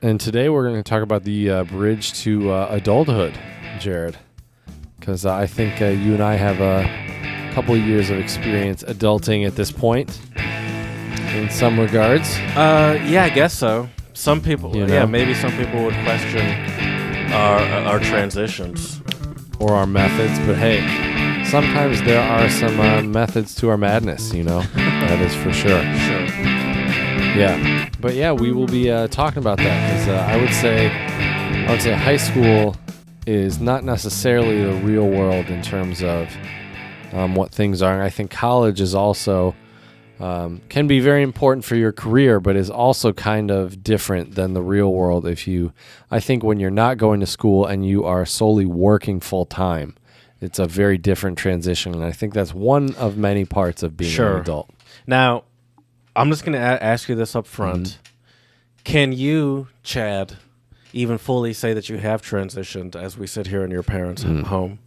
And today we're going to talk about the bridge to adulthood, Jared, because I think you and I have a couple of years of experience adulting at this point in some regards. Yeah, I guess so. Some people, maybe some people would question our transitions. Or our methods, but hey, sometimes there are some methods to our madness, that is for sure. Sure. Yeah, but yeah, we will be talking about that because I would say high school is not necessarily the real world in terms of what things are. And I think college is also can be very important for your career, but is also kind of different than the real world. I think when you're not going to school and you are solely working full time, it's a very different transition, and I think that's one of many parts of being an adult. Now, I'm just going to ask you this up front. Mm-hmm. Can you, Chad, even fully say that you have transitioned as we sit here in your parents' home?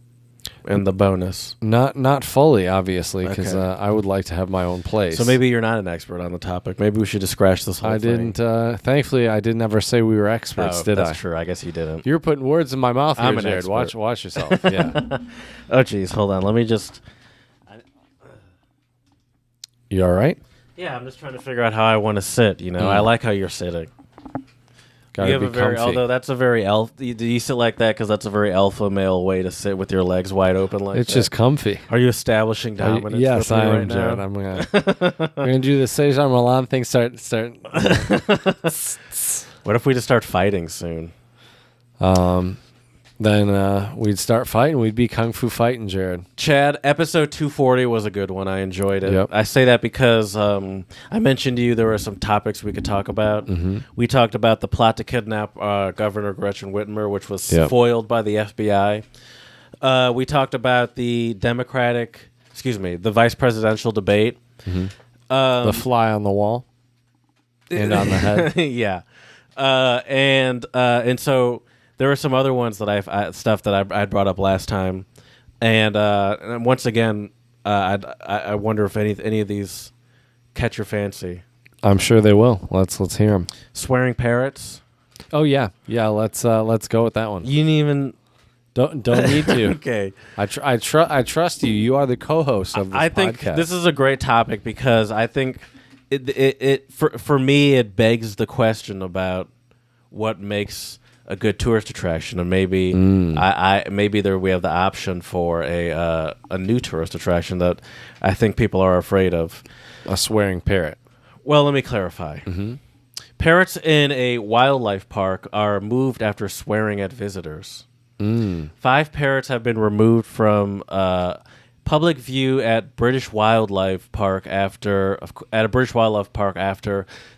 And the bonus. Not fully, obviously, because I would like to have my own place. So maybe you're not an expert on the topic. Maybe we should just scratch this whole thing. Thankfully, I didn't ever say we were experts, did I? That's true. I guess you didn't. You're putting words in my mouth here, I'm an Jared. expert. Watch yourself. Yeah. Oh, geez. Hold on. Let me just... You all right? Yeah, I'm just trying to figure out how I want to sit, I like how you're sitting. Gotta be comfy. Although that's a very do you sit like that because that's a very alpha male way to sit with your legs wide open like it's that? just comfy. Are you establishing dominance? Yes, I am, right Jared. now? I'm gonna do the Sejan Milan thing. Start. What if we just start fighting soon? Then we'd start fighting. We'd be kung fu fighting, Jared. Chad, episode 240 was a good one. I enjoyed it. Yep. I say that because I mentioned to you there were some topics we could talk about. Mm-hmm. We talked about the plot to kidnap Governor Gretchen Whitmer, which was foiled by the FBI. We talked about the the vice presidential debate. Mm-hmm. The fly on the wall and on the head. Yeah. And so there were some other ones that I brought up last time, and once again, I wonder if any of these catch your fancy. I'm sure they will. Let's hear them. Swearing parrots. Oh yeah. Let's go with that one. You didn't even don't need to. Okay. I trust you. You are the co-host of this podcast. I think this is a great topic because I think for me it begs the question about what makes a good tourist attraction, and maybe we have the option for a new tourist attraction that I think people are afraid of. A swearing parrot. Well, let me clarify. Mm-hmm. Parrots in a wildlife park are moved after swearing at visitors. 5 parrots have been removed from public view at a British wildlife park after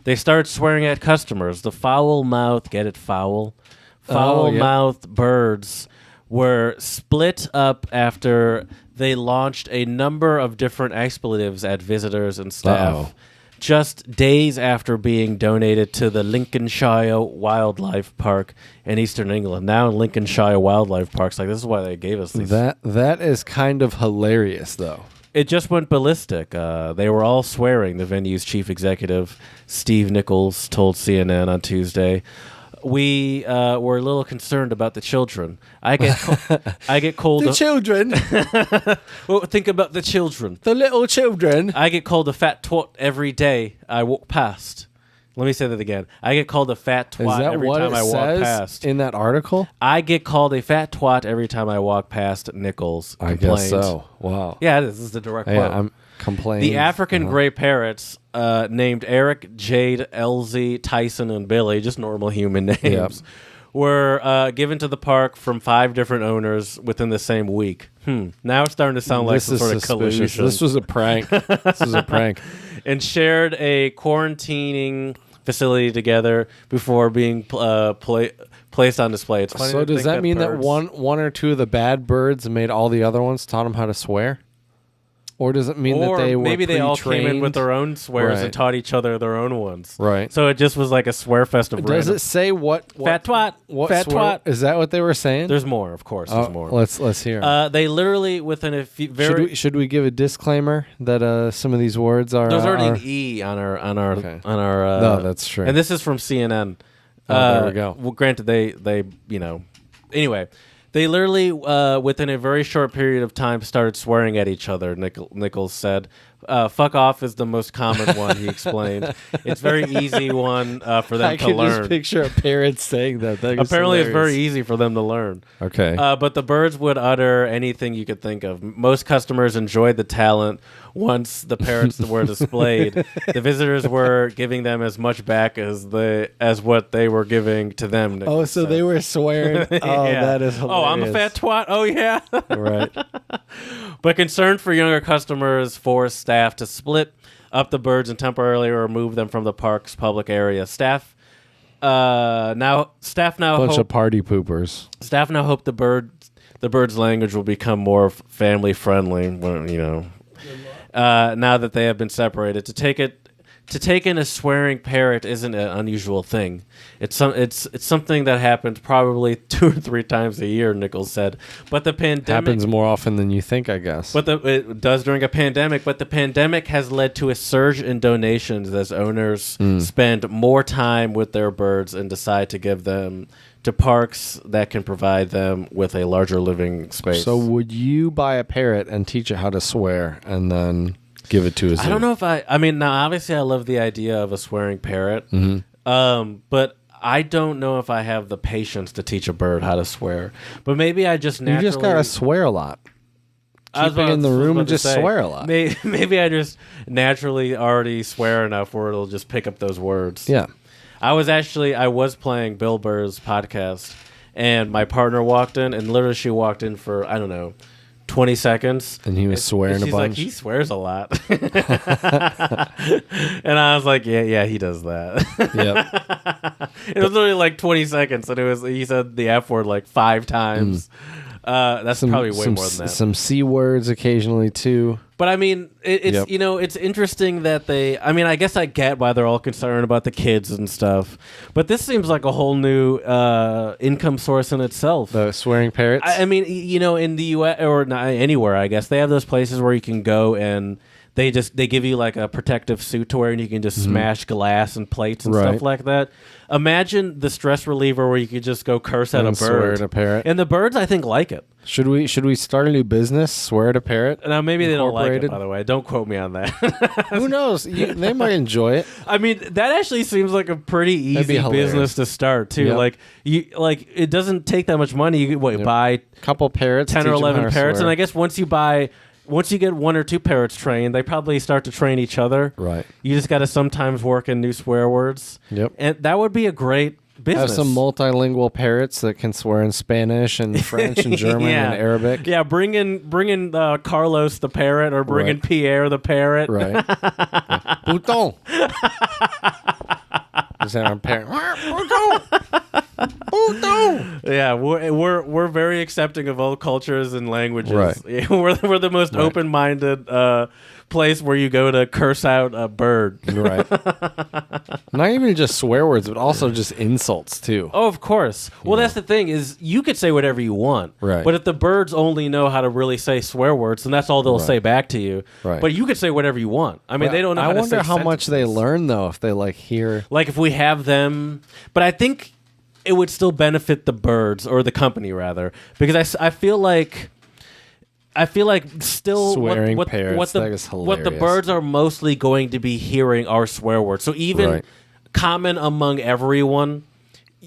they started swearing at customers. The foul-mouthed, get it, foul-mouthed birds were split up after they launched a number of different expletives at visitors and staff. Just days after being donated to the Lincolnshire Wildlife Park in Eastern England. Now Lincolnshire Wildlife Park's like, this is why they gave us these. That is kind of hilarious, though. It just went ballistic. They were all swearing, the venue's chief executive, Steve Nichols, told CNN on Tuesday. We were a little concerned about the children. I get called the children. Well, think about the children. The little children. I get called a fat twat every day I walk past. Let me say that again. I get called a fat twat every time I walk past. In that article? I get called a fat twat every time I walk past Nichols. I guess so. Wow. Yeah, this is the direct quote. I'm complaining. The African gray parrots named Eric, Jade, Elsie, Tyson, and Billy, just normal human names, were given to the park from 5 different owners within the same week. Now it's starting to sound like some sort of collusion. This was a prank. And shared a quarantining facility together before being placed on display. It's funny. So does that mean that one or two of the bad birds made all the other ones, taught them how to swear? Or does it mean that they were maybe they all came in with their own swears and taught each other their own ones? Right. So it just was like a swear fest of Does it say what fat twat? What fat swear, twat? Is that what they were saying? There's more, of course. There's more. Let's hear. They literally within a few Should we give a disclaimer that some of these words are? There's already an E on our. No, that's true. And this is from CNN. There we go. Well, granted, they anyway, they literally within a very short period of time started swearing at each other. Nichols said, "Fuck off" is the most common one. He explained it's very easy one for them I to can learn. just picture a parrot saying that. Apparently, it's very easy for them to learn. Okay. But the birds would utter anything you could think of. Most customers enjoyed the talent once the parrots were displayed. The visitors were giving them as much back as what they were giving to them. Oh, so they were swearing. Oh, Yeah. that is hilarious. Oh, I'm a fat twat. Oh, yeah. Right. But concern for younger customers forced staff to split up the birds and temporarily remove them from the park's public area. Staff now Bunch of party poopers. Staff now hope the bird's language will become more family friendly. Now that they have been separated, to take in a swearing parrot isn't an unusual thing. It's something that happens probably 2 or 3 times a year. Nichols said, but the pandemic Happens more often than you think, I guess. But it does during a pandemic. But the pandemic has led to a surge in donations as owners spend more time with their birds and decide to give them to parks that can provide them with a larger living space. So would you buy a parrot and teach it how to swear and then give it to a zoo? I don't know if I mean, now obviously I love the idea of a swearing parrot, but I don't know if I have the patience to teach a bird how to swear. But maybe I just naturally... You just gotta swear a lot. Keep it in the room and just swear a lot. Maybe I just naturally already swear enough where it'll just pick up those words. Yeah. I was playing Bill Burr's podcast, and my partner walked in, and literally she walked in for, I don't know, 20 seconds. And he was swearing a bunch. She's like, he swears a lot. And I was like, yeah, he does that. Yep. It was literally like 20 seconds, and he said the F word like 5 times. That's probably way more than that. Some C words occasionally too. But I mean, it's it's interesting that I guess I get why they're all concerned about the kids and stuff. But this seems like a whole new income source in itself. The swearing parrots. I mean, in the U.S. or not anywhere, I guess they have those places where you can go and they give you like a protective suit to wear, and you can just smash glass and plates and stuff like that. Imagine the stress reliever where you could just go curse at a bird, swear at a parrot, and the birds I think like it. Should we start a new business? Swear at a parrot? Now maybe they don't like it. By the way, don't quote me on that. Who knows? They might enjoy it. I mean, that actually seems like a pretty easy business to start too. Yep. Like it doesn't take that much money. You buy a couple parrots, 10 or 11 parrots, and I guess once you get 1 or 2 parrots trained, they probably start to train each other. Right. You just got to sometimes work in new swear words. Yep. And that would be a great business. Have some multilingual parrots that can swear in Spanish and French and German and Arabic. Yeah, bring in Carlos the parrot, or bring in Pierre the parrot. Right. Bouton. Is that our parrot? Bouton. Yeah, we're very accepting of all cultures and languages. Right. We're the most open-minded place where you go to curse out a bird. Right. Not even just swear words, but also just insults too. Oh, of course. Well, that's the thing is you could say whatever you want. Right. But if the birds only know how to really say swear words, then that's all they'll say back to you. Right. But you could say whatever you want. I mean, they don't know how to say I wonder how much they sentences. learn though if they hear. Like if we have them, but I think it would still benefit the birds, or the company rather, because I feel like still Swearing what parrots, that is what the hilarious. birds are mostly going to be hearing are swear words. So even common among everyone,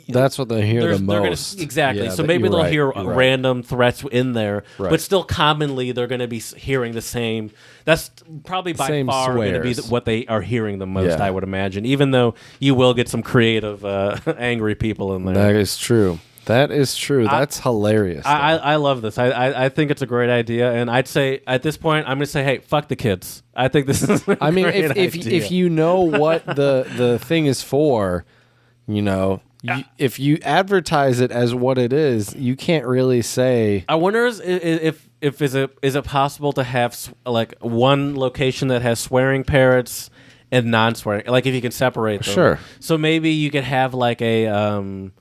that's what they hear the they're most. Exactly. Yeah, so maybe you're they'll right, hear you're right. random threats in there, Right. but still commonly they're going to be hearing the same. That's probably by Same far going to be swears. what they are hearing the most, Yeah. I would imagine, even though you will get some creative, angry people in there. That is true. That's hilarious. I love this. I think it's a great idea, and I'd say at this point I'm going to say, hey, fuck the kids. I think this is. I mean, if you know what the thing is for, if you advertise it as what it is, you can't really say. I wonder is it possible to have like one location that has swearing parrots and non-swearing, like if you can separate them. Sure. So maybe you could have like a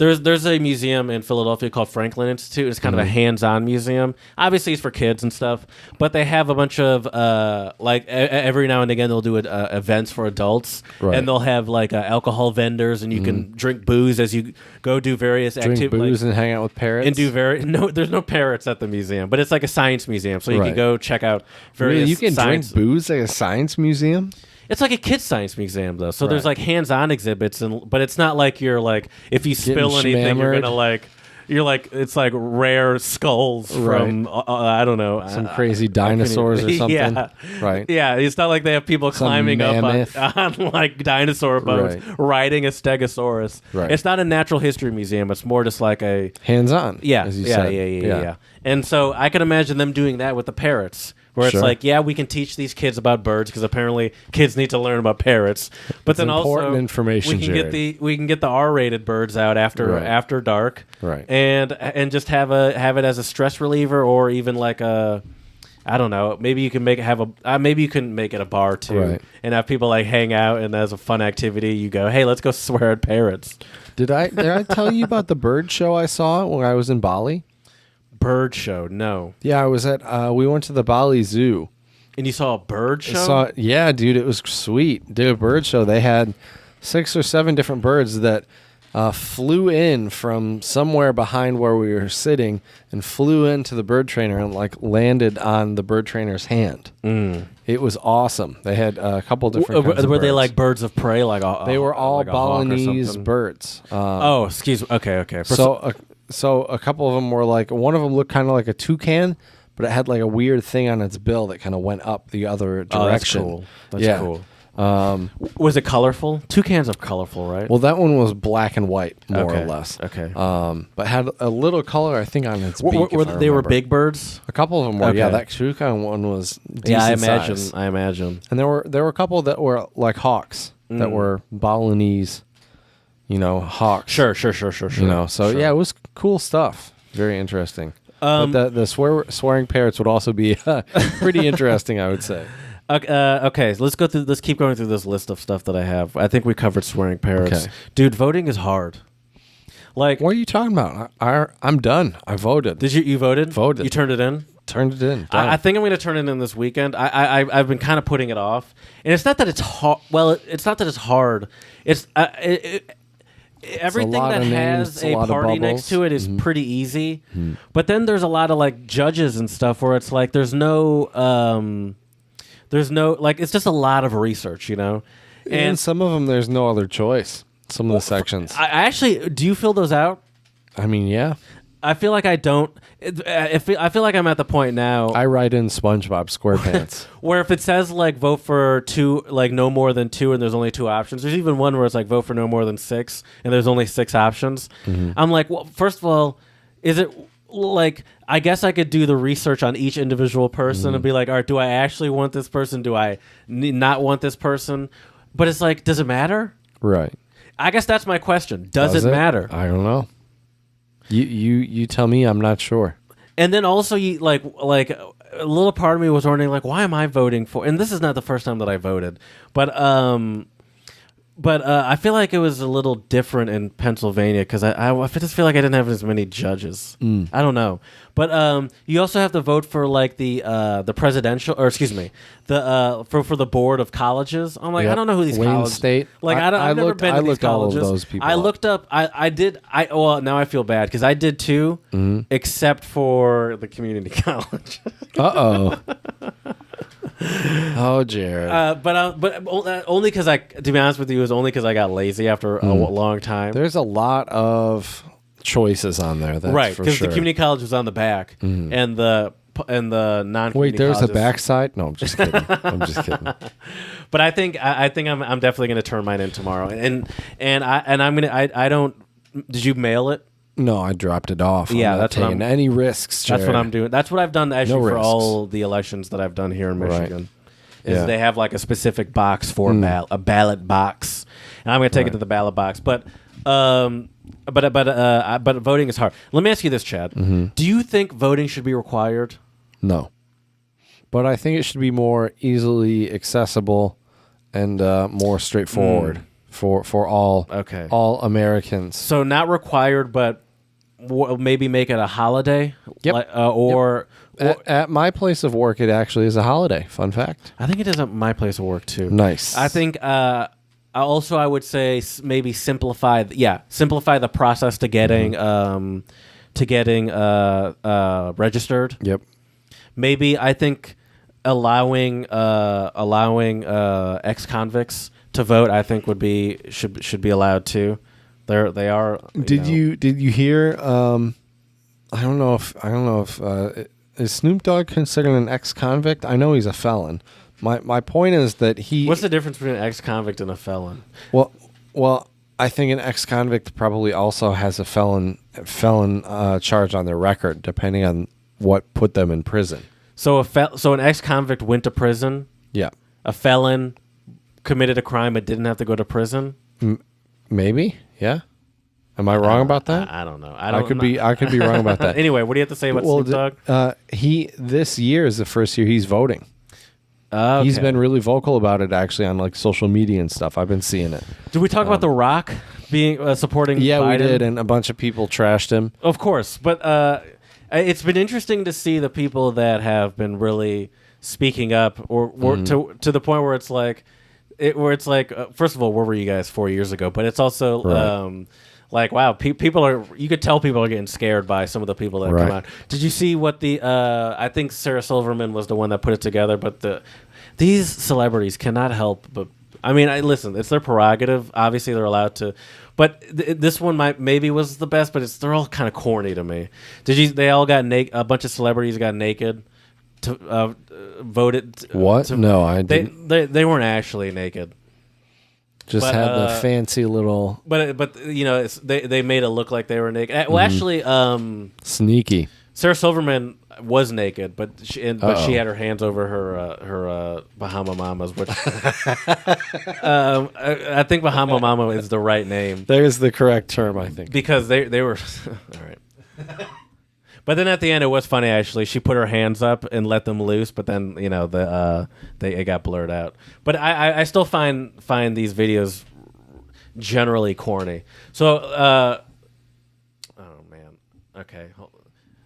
There's a museum in Philadelphia called Franklin Institute. It's kind of a hands-on museum. Obviously, it's for kids and stuff, but they have a bunch of every now and again they'll do events for adults, and they'll have like alcohol vendors, and you can drink booze as you go do various activities. Drink booze and hang out with parrots. And do there's no parrots at the museum, but it's like a science museum, so you can go check out various. Really? You can science. drink booze at a science museum? It's like a kids' science museum, though. So there's like hands-on exhibits, but it's not like you're like if you spill anything, you're gonna like it's like rare skulls from I don't know some crazy dinosaurs or something. Yeah, right. Yeah, it's not like they have people climbing up on like dinosaur bones, riding a stegosaurus. Right. It's not a natural history museum. It's more just like a hands-on. Yeah, as you said. Yeah. And so I could imagine them doing that with the parrots. Where it's like, we can teach these kids about birds because apparently kids need to learn about parrots. But then important also information, we can get the R-rated birds out after dark, right? And just have it as a stress reliever, or even like a, I don't know, maybe you can make it a bar too, and have people like hang out, and as a fun activity, you go, hey, let's go swear at parrots. Did I tell you about the bird show I saw when I was in Bali? Bird show? No. Yeah, I was at. We went to the Bali Zoo, and you saw a bird show. Yeah, dude, it was sweet. Did a bird show. They had 6 or 7 different birds that flew in from somewhere behind where we were sitting and flew into the bird trainer and like landed on the bird trainer's hand. It was awesome. They had a couple different. Kinds of were birds. they like birds of prey? They were all like Balinese birds. Excuse me. Okay. So a couple of them were like, one of them looked kind of like a toucan, but it had like a weird thing on its bill that kind of went up the other direction. That's cool. Was it colorful? Toucans are colorful, right? Well, that one was black and white, more or less. Okay. But had a little color, I think, on its beak. They were big birds? A couple of them were. Okay. Yeah, that toucan one was decent size. I imagine. And there were a couple that were like hawks that were Balinese. Hawks. Sure. Yeah, it was cool stuff. Very interesting. But the swearing parrots would also be pretty interesting, I would say. Okay, so let's keep going through this list of stuff that I have. I think we covered swearing parrots. Okay. Dude, voting is hard. Like, what are you talking about? I'm done. I voted. Did you voted? Voted. You turned it in? Turned it in. I think I'm going to turn it in this weekend. I've been kind of putting it off, and it's not that it's hard. Well, it's not that it's hard. It's everything that has a party next to it is pretty easy, but then there's a lot of like judges and stuff where it's like there's no like it's just a lot of research, and some of them there's no other choice. Some of the sections. I actually, do you fill those out? I mean, yeah. I feel like I don't. I feel like I'm at the point now. I write in SpongeBob SquarePants. Where if it says like vote for 2, like no more than 2, and there's only 2 options. There's even one where it's like vote for no more than 6, and there's only 6 options. I'm like, well, first of all, is it like, I guess I could do the research on each individual person and be like, all right, do I actually want this person? Do I not want this person? But it's like, does it matter? Right. I guess that's my question. Does it matter? I don't know. You tell me. I'm not sure. And then also, you like a little part of me was wondering, like, why am I voting for? And this is not the first time that I voted, but I feel like it was a little different in Pennsylvania because I just feel like I didn't have as many judges. I don't know, but you also have to vote for like the presidential, or excuse me, the for the board of colleges. I'm like, I don't know who these Wayne colleges. State. Like I've never been to these colleges. All of those people I looked up. Well, now I feel bad because I did too, except for the community college. Oh, Jared. But only because to be honest with you, it was only because I got lazy after a long time. There's a lot of choices on there. That's right, because the community college was on the back, and the non-community. Wait, there's colleges. a backside? No, I'm just kidding. I'm just kidding. But I think I'm definitely going to turn mine in tomorrow, and I'm gonna. I don't. Did you mail it? No, I dropped it off. Yeah, I'm not that's what taking any risks. Jared. That's what I'm doing. That's what I've done actually for risks. all the elections that I've done here in Michigan. Right. Is they have like a specific box for a ballot box, and I'm going to take it to the ballot box. But voting is hard. Let me ask you this, Chad. Do you think voting should be required? No, but I think it should be more easily accessible and more straightforward. for all Americans. So not required, but maybe make it a holiday. Yep. Or at my place of work, it actually is a holiday. Fun fact. I think it is at my place of work too. Nice. I think. Also, I would say maybe simplify the process to getting registered. Yep. Maybe I think allowing ex-convicts to vote, I think should be allowed too. They are. Did you hear? I don't know if is Snoop Dogg considered an ex-convict? I know he's a felon. My point is that he. What's the difference between an ex-convict and a felon? Well, I think an ex-convict probably also has a felon charge on their record, depending on what put them in prison. So an ex-convict went to prison. Yeah. A felon committed a crime but didn't have to go to prison. Maybe. Yeah. Am I wrong about that? I don't know. I could be wrong about that. Anyway, what do you have to say about Snoop Dogg? This year is the first year he's voting. Okay. He's been really vocal about it, actually, on like social media and stuff. I've been seeing it. Did we talk about The Rock being supporting? Yeah, Biden? we did, and a bunch of people trashed him. Of course, but it's been interesting to see the people that have been really speaking up, or to the point where it's like, first of all, where were you guys 4 years ago? But it's also like, wow, people are. You could tell people are getting scared by some of the people that come out. Did you see what the? I think Sarah Silverman was the one that put it together. But these celebrities cannot help but. I mean, listen. It's their prerogative. Obviously, they're allowed to. But this one maybe was the best. But they're all kind of corny to me. They all got naked. A bunch of celebrities got naked to voted. What? No, I didn't. They weren't actually naked. Just had the fancy little. But they made it look like they were naked. Well, actually, sneaky. Sarah Silverman was naked, but she had her hands over her Bahama Mamas, which I think Bahama Mama is the right name. There's the correct term, I think, because they were all right. But then at the end, it was funny. Actually, she put her hands up and let them loose, but then it got blurred out. But I still find these videos generally corny. So, oh man, okay.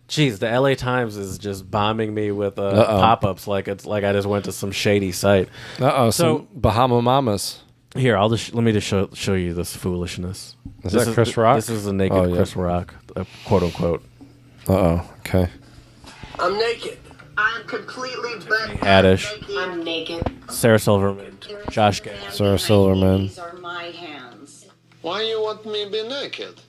Jeez, the LA Times is just bombing me with pop-ups like it's like I just went to some shady site. So some Bahama Mamas. Here, let me just show you this foolishness. Is that Chris Rock? This is a naked Chris Rock, quote unquote. Okay. I'm naked. I'm completely butt Haddish. I'm naked. Sarah Silverman. Josh Gad. Sarah Silverman. These are my hands. Why you want me to be naked?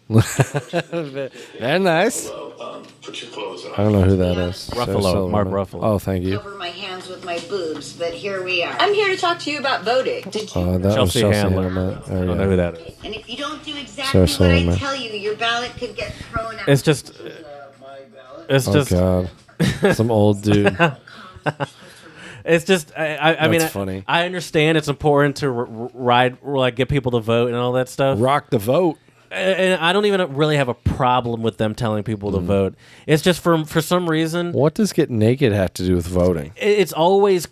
They're nice. Well, put your clothes on. I don't know who that is. Ruffalo. Mark Ruffalo. Oh, thank you. Cover my hands with my boobs, but here we are. I'm here to talk to you about voting. Did you? That was Chelsea Handler. I don't know who that is. And if you don't do exactly what I tell you, your ballot could get thrown out. It's just. God. Some old dude. It's just, I mean, funny. I understand it's important to get people to vote and all that stuff. Rock the vote. And I don't even really have a problem with them telling people to vote. It's just for some reason. What does get naked have to do with voting? It's always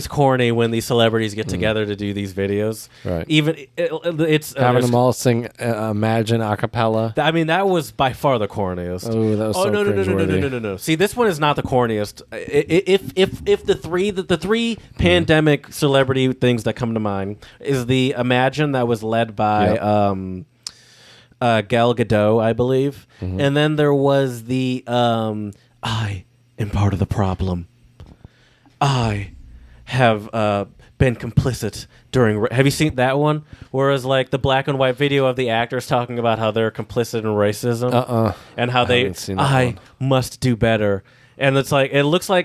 corny when these celebrities get together to do these videos. Right. Even it's having them all sing "Imagine" a cappella. I mean, that was by far the corniest. Oh, that was so cringeworthy. No. See, this one is not the corniest. If the three pandemic celebrity things that come to mind is the "Imagine" that was led by Gal Gadot, I believe, and then there was the "I am part of the problem." I have been complicit during. Have you seen that one? Whereas, like the black and white video of the actors talking about how they're complicit in racism, and how I must do better. And it's like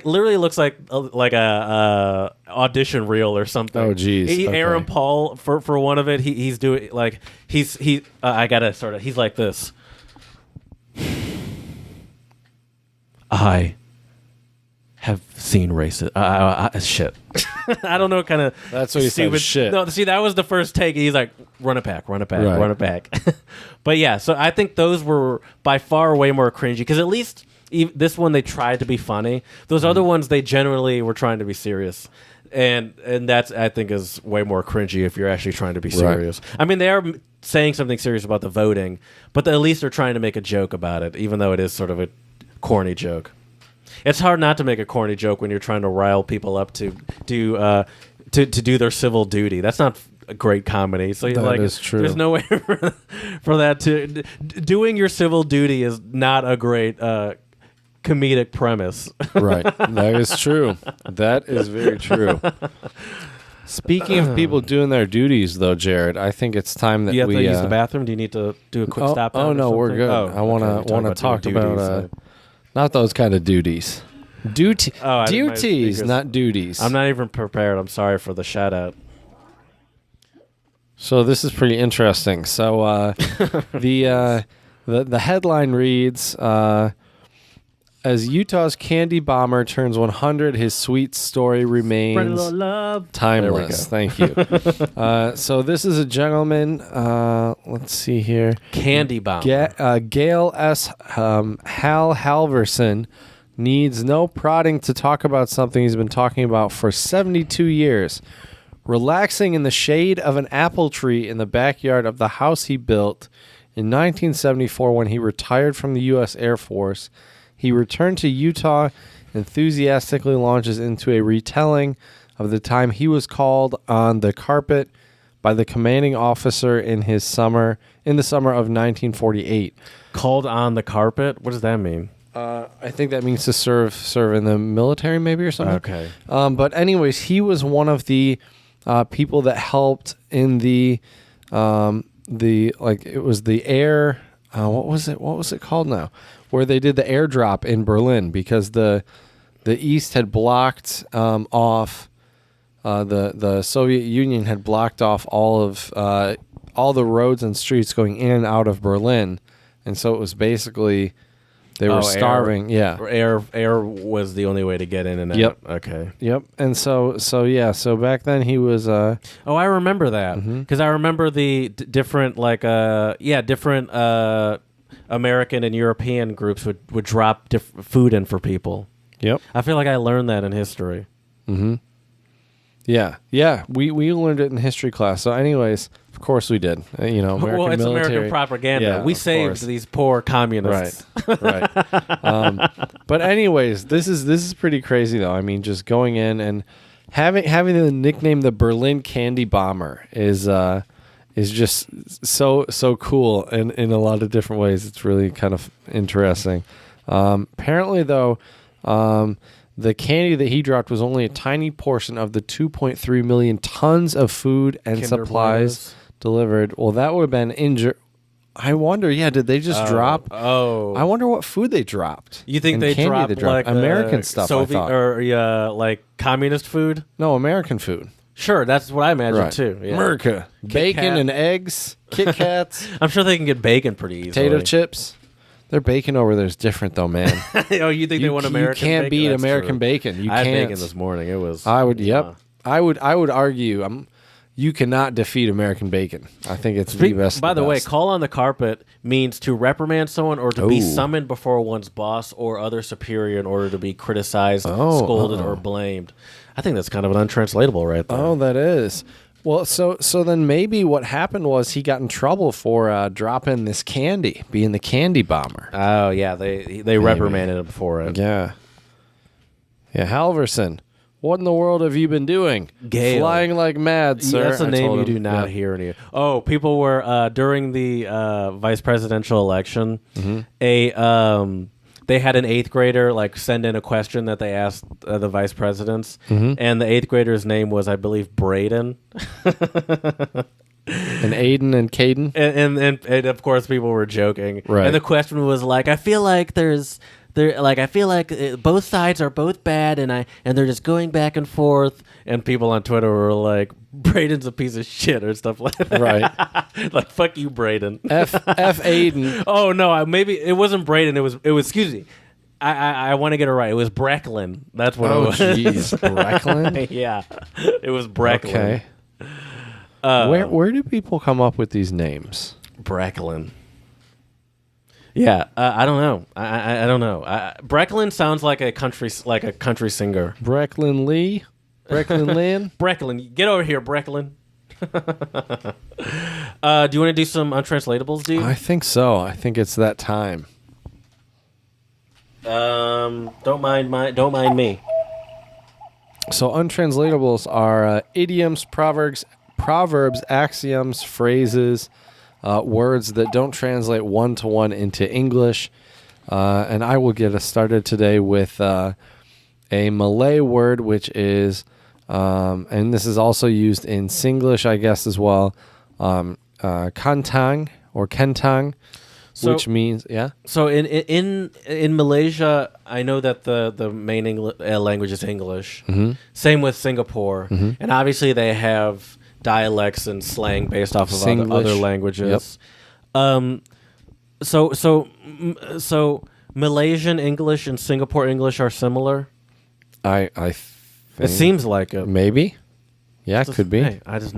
literally looks like a audition reel or something. Oh, geez. Aaron Paul for one of it, he's doing like I gotta sort of. He's like this. I have seen racist shit. I don't know, kind of. That's what he said. Shit. No, see, that was the first take. He's like, run it back. But yeah, so I think those were by far way more cringy because at least this one they tried to be funny. Those other ones they generally were trying to be serious. And that's, I think, is way more cringy if you're actually trying to be serious. I mean, they are saying something serious about the voting, but at least they're trying to make a joke about it, even though it is sort of a corny joke. It's hard not to make a corny joke when you're trying to rile people up to do their civil duty. That's not a great comedy. So that is true. There's no way for that to doing your civil duty is not a great comedic premise. Right. That is true. That is very true. Speaking of people doing their duties, though, Jared, I think it's time that you have we to use the bathroom. Do you need to do a quick stop? Oh no, we're good. I want to talk about not those kind of duties. Duties, not duties. I'm not even prepared. I'm sorry for the shout out. So this is pretty interesting. So the headline reads, as Utah's candy bomber turns 100, his sweet story remains timeless. Thank you. So this is a gentleman. Let's see here. Candy bomber. Gail S. Hal Halverson needs no prodding to talk about something he's been talking about for 72 years. Relaxing in the shade of an apple tree in the backyard of the house he built in 1974 when he retired from the U.S. Air Force, he returned to Utah, enthusiastically launches into a retelling of the time he was called on the carpet by the commanding officer in the summer of 1948. Called on the carpet? What does that mean? I think that means to serve in the military, maybe, or something. Okay. But anyways, he was one of the people that helped in it was the air. What was it called now? Where they did the airdrop in Berlin because the East had blocked off. The Soviet Union had blocked off all the roads and streets going in and out of Berlin, and so it was basically they were starving. Air was the only way to get in and out. Yep. Okay. Yep. And so back then he was. I remember that because I remember the different American and European groups would drop food in for people. Yep. I feel like I learned that in history. Mm-hmm. Yeah. We learned it in history class. So, anyways, of course we did. American it's military. American propaganda. Yeah, we saved these poor communists. Right. But anyways, this is pretty crazy though. I mean, just going in and having the nickname the Berlin Candy Bomber is just so cool in a lot of different ways. It's really kind of interesting. Apparently, though, the candy that he dropped was only a tiny portion of the 2.3 million tons of food and Kinder supplies delivered. Well, that would have been I wonder, did they just drop? Oh. I wonder what food they dropped. You think they dropped like American stuff, Soviet, I thought. Or like communist food? No, American food. Sure, that's what I imagine too. Yeah. America. Bacon and eggs, Kit Kats. I'm sure they can get bacon pretty easily. Potato chips. Their bacon over there is different though, man. You think they want American bacon? You can't beat That's American true. bacon. I had bacon this morning. It was. I would. Yep. I would argue. You cannot defeat American bacon. I think it's the best. By the way, call on the carpet means to reprimand someone or to be summoned before one's boss or other superior in order to be criticized, scolded, or blamed. I think that's kind of an untranslatable right there. Oh, that is. Well, so then maybe what happened was he got in trouble for dropping this candy, being the candy bomber. Oh, yeah. They reprimanded him for it. Yeah. Yeah, Halverson. What in the world have you been doing? Gale. Flying like mad, sir. That's a name you do not hear any. Oh, people were during the vice presidential election. Mm-hmm. They had an 8th grader send in a question that they asked the vice presidents, and the 8th grader's name was, I believe, Braden. And Aiden and Caden. And of course, people were joking. Right. And the question was I feel like I feel like both sides are both bad, and they're just going back and forth. And people on Twitter were like, "Braden's a piece of shit" or stuff like that. Right. Fuck you, Braden. F Aiden. Oh no, maybe it wasn't Braden. It was. Excuse me. I want to get it right. It was Brecklin. That's what it was. Oh jeez, Brecklin. Yeah, it was Brecklin. Okay. Where do people come up with these names? Brecklin. Yeah, I don't know. I don't know. Brecklin sounds like a country singer. Brecklin Lee. Brecklin Lynn. Brecklin, get over here, Brecklin. Do you want to do some untranslatables, dude? I think so. I think it's that time. Don't mind me. So untranslatables are idioms, proverbs, axioms, phrases, words that don't translate one-to-one into English. And I will get us started today with a Malay word, which is, and this is also used in Singlish, I guess, as well, kantang or kentang, which means, yeah? So in Malaysia, I know that the main language is English. Mm-hmm. Same with Singapore. Mm-hmm. And obviously they have dialects and slang based off of other languages. Yep. So Malaysian English and Singapore English are similar? I think it seems like it. Maybe. Yeah, it could be. Hey, I just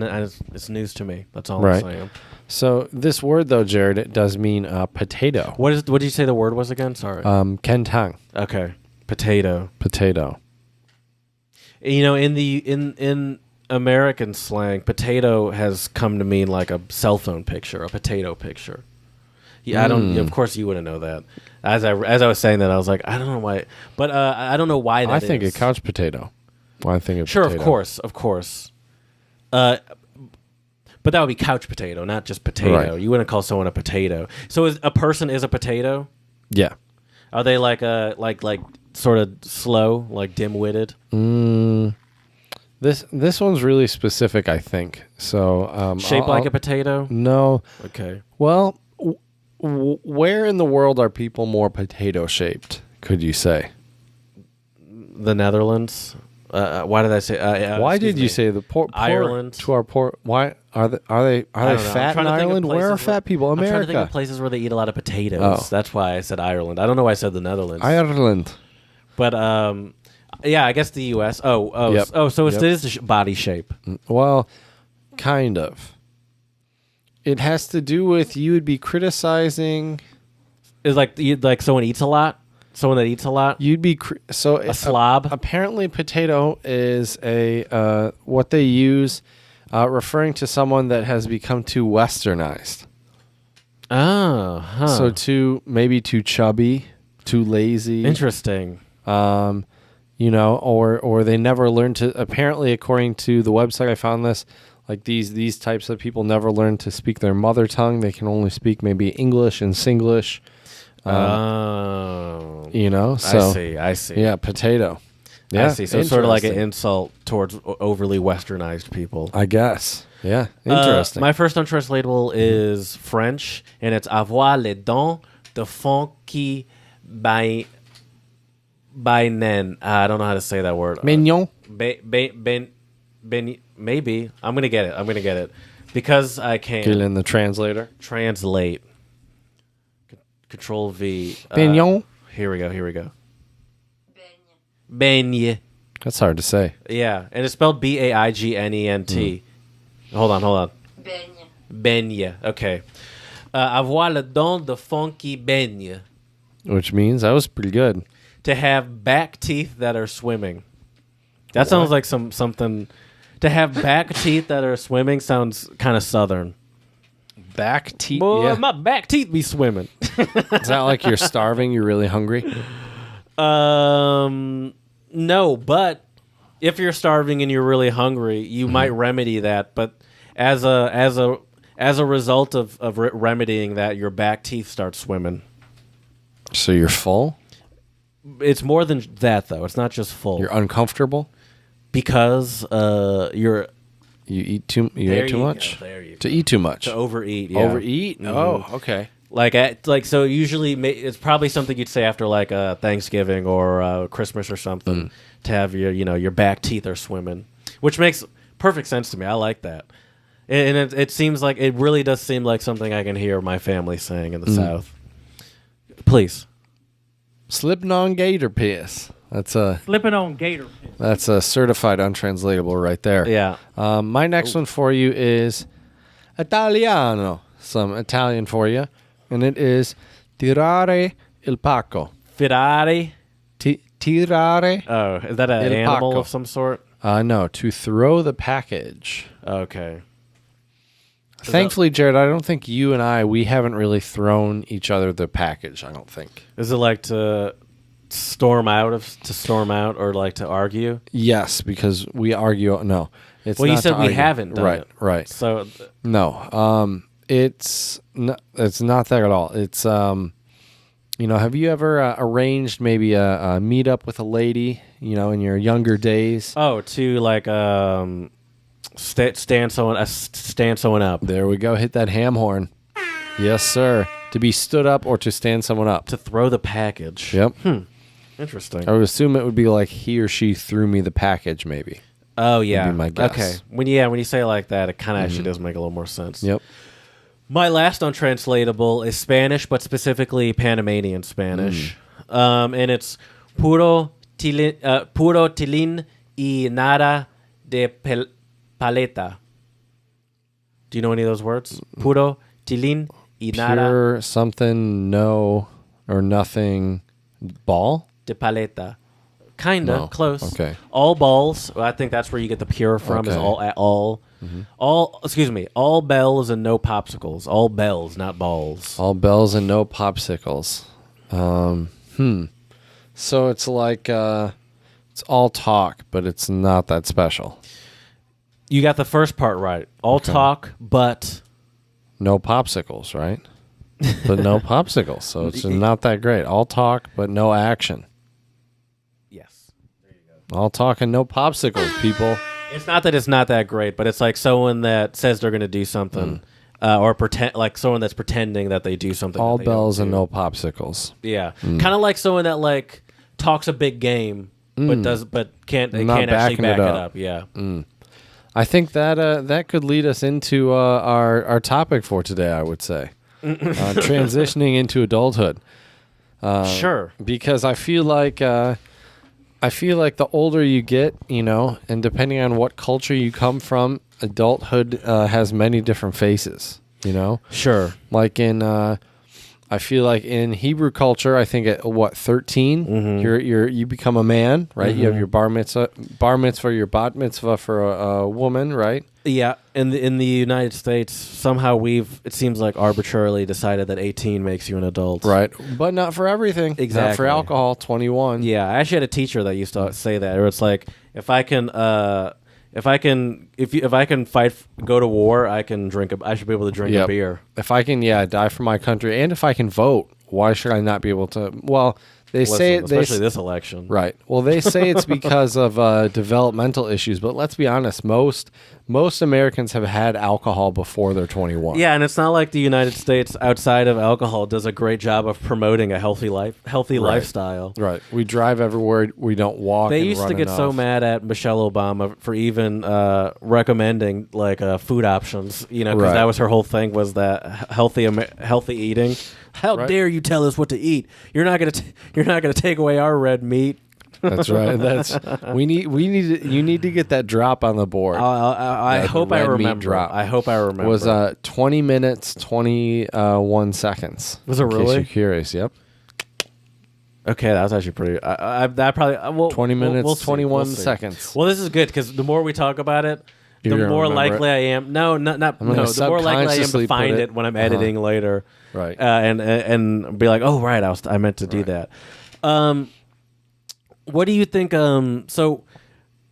it's news to me. That's all I'm saying. So this word, though, Jared, it does mean potato. What did you say the word was again? Sorry. Kentang. Okay. Potato. You know, in American slang, potato has come to mean like a cell phone picture, a potato picture. Yeah, I don't. Of course, you wouldn't know that. As I was saying that, I was like, I don't know why, but I don't know why that. I think a couch potato. Well, I think of sure, potato. of course. But that would be couch potato, not just potato. Right. You wouldn't call someone a potato. So a person is a potato? Yeah. Are they like sort of slow, like dim-witted? This one's really specific, I think. So shaped like a potato? No. Okay. Well, where in the world are people more potato shaped? Could you say? The Netherlands. Why did I say? Why did you say the Ireland? To our poor. Why are they fat in Ireland? Where are fat people? America. I'm trying to think of places where they eat a lot of potatoes. Oh. That's why I said Ireland. I don't know why I said the Netherlands. Ireland. But yeah, I guess the U.S. Yep. So it is the body shape. Well, kind of. It has to do with you would be criticizing. Is like someone eats a lot. Someone that eats a lot. You'd be a slob. Apparently, potato is a what they use, referring to someone that has become too westernized. Oh, huh. So maybe too chubby, too lazy. Interesting. You know, or they never learned to. Apparently, according to the website I found this, like these types of people never learn to speak their mother tongue. They can only speak maybe English and Singlish. You know, so I see. Yeah, potato. Yeah, I see. So it's sort of like an insult towards overly westernized people, I guess. Yeah, interesting. My first untranslatable is French, and it's avoir les dents de fond qui bainen. I don't know how to say that word. Mignon. Maybe I'm gonna get it because I can. Get in the translator. Translate. Control V. Beignon. Here we go. Beignet. That's hard to say. Yeah, and it's spelled B-A-I-G-N-E-N-T. Hold on. Beignet. Okay. Avoir le don de funky beignet. Which means that was pretty good. To have back teeth that are swimming. That sounds like something. To have back teeth that are swimming sounds kind of southern. Back teeth. Boy, yeah. my back teeth be swimming. Is that like you're starving? You're really hungry? No, but if you're starving and you're really hungry, you might remedy that. But as a result of remedying that, your back teeth start swimming. So you're full? It's more than that, though. It's not just full. You're uncomfortable because you ate too much. To eat too much. To overeat. Yeah. Overeat. Mm-hmm. Oh, okay. So usually it's probably something you'd say after like Thanksgiving or Christmas or something to have your back teeth are swimming, which makes perfect sense to me. I like that, and it seems like it really does seem like something I can hear my family saying in the South. Please. Slipping on gator piss. Slipping on gator piss. That's a certified untranslatable right there. Yeah. My next one for you is Italiano. Some Italian for you. And it is tirare il pacco. Tirare? Tirare. Oh, is that an animal pacco. of some sort? No, to throw the package. Okay. Thankfully, Jared, I don't think you and we haven't really thrown each other the package. I don't think. Is it like to storm out, or like to argue? Yes, because we argue. No, it's well, not you said to we argue. haven't done it. Right. So No, it's not that at all. It's have you ever arranged maybe a meetup with a lady, in your younger days? to like stand someone up. There we go. Hit that ham horn. Yes, sir. To be stood up or to stand someone up. To throw the package. Yep. Interesting. I would assume it would be like he or she threw me the package, maybe. Oh, yeah. Would be my guess. Okay. When you say it like that, it kind of actually does make a little more sense. Yep. My last untranslatable is Spanish, but specifically Panamanian Spanish. And it's puro tilín y nada de paleta. Do you know any of those words? Puro tilín y nada Pure something, no, or nothing, ball? de paleta. Kinda No. close. Okay. All balls. Well, I think that's where you get the pure from. Is Okay. all bells and no popsicles. All bells, not balls. All bells and no popsicles. So it's like it's all talk, but it's not that special. You got the first part right. All talk, but No popsicles, right? But no popsicles, so it's not that great. All talk, but no action. yes. All talk and no popsicles, people. It's not that it's not that great, but it's like someone that says they're going to do something, or pretend like someone that's pretending that they do something. All that they don't bells and do. no popsicles. Yeah, kind of like someone that like talks a big game, but can't Not actually backing back it it up. up. Yeah. I think that could lead us into our topic for today, I would say. Transitioning into adulthood. Sure. Because I feel like the older you get, and depending on what culture you come from, adulthood has many different faces, Sure. Like I feel like in Hebrew culture, I think at 13, you become a man, right? You have your bar mitzvah, your bat mitzvah for a woman, right? Yeah. In the United States, somehow it seems like arbitrarily decided that 18 makes you an adult. Right, but not for everything. Exactly. Not for alcohol, 21. Yeah, I actually had a teacher that used to say that, where it's like, if I can go to war, I should be able to drink a Yep. beer. If I can, die for my country, and if I can vote, why should I not be able to? Well, they say especially this election. Right. Well, they say it's because of developmental issues, but let's be honest, most Americans have had alcohol before they're 21. Yeah, and it's not like the United States, outside of alcohol, does a great job of promoting a healthy lifestyle. Right. We drive everywhere. We don't walk. They and used run to get so enough. mad at Michelle Obama for even recommending like food options, because Right. that was her whole thing, was that healthy eating. How Right. dare you tell us what to eat? You're not gonna take away our red meat. That's right. You need to get that drop on the board. I The hope I red meat remember. drop. I hope I remember. Was 20 minutes 21 seconds. Was it in case really? you're curious? Yep. Okay, that was actually pretty. That probably 20 minutes we'll see. 21 We'll see. seconds. Well, this is good because the more we talk about it, You're the gonna more remember likely it? I am. No, gonna the more likely I am subconsciously to find put it it- when I'm editing later. Right. And be like, oh right, I meant to do that. What do you think? So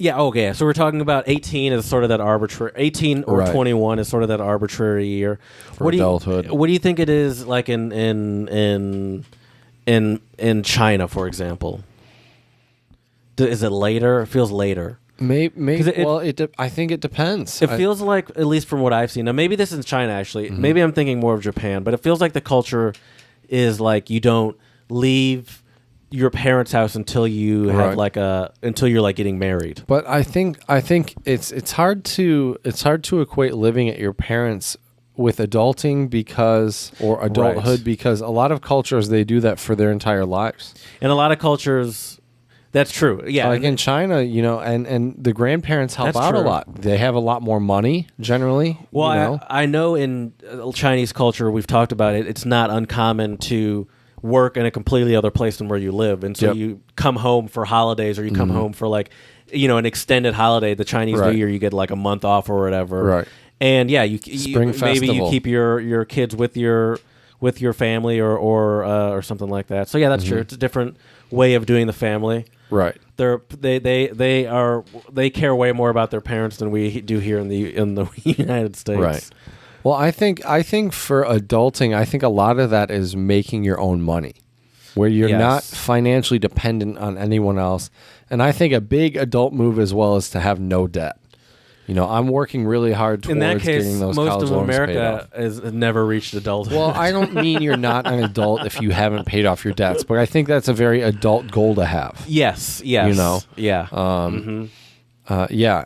we're talking about 18 is sort of that arbitrary. 18 or Right. 21 is sort of that arbitrary year For adulthood. What do you think it is like in China, for example? Is it later? It feels later. Maybe. I think it depends. It feels like, at least from what I've seen, now maybe this is China actually, maybe I'm thinking more of Japan, but it feels like the culture is like you don't leave your parents' house until you have until you're like getting married. But I think it's hard to equate living at your parents' with adulting or adulthood, because a lot of cultures, they do that for their entire lives. In a lot of cultures, that's true. Yeah. Like in China, and the grandparents help That's out a true. lot. They have a lot more money generally. Well, I know in Chinese culture, we've talked about it, it's not uncommon to work in a completely other place than where you live. And so Yep. you come home for holidays, or you come home for like an extended holiday, the Chinese New Right. Year, you get like a month off or whatever. Right. And yeah, Spring maybe you festival. keep your kids with your family or something like that. So yeah, that's true. It's a different way of doing the family. Right. They care way more about their parents than we do here in the United States. Right. Well, I think for adulting, I think a lot of that is making your own money, where you're Yes. not financially dependent on anyone else. And I think a big adult move as well is to have no debt. I'm working really hard towards In that case, getting those most college of loans paid America off. has never reached adulthood. Well, I don't mean you're not an adult if you haven't paid off your debts, but I think that's a very adult goal to have. yes, Yeah.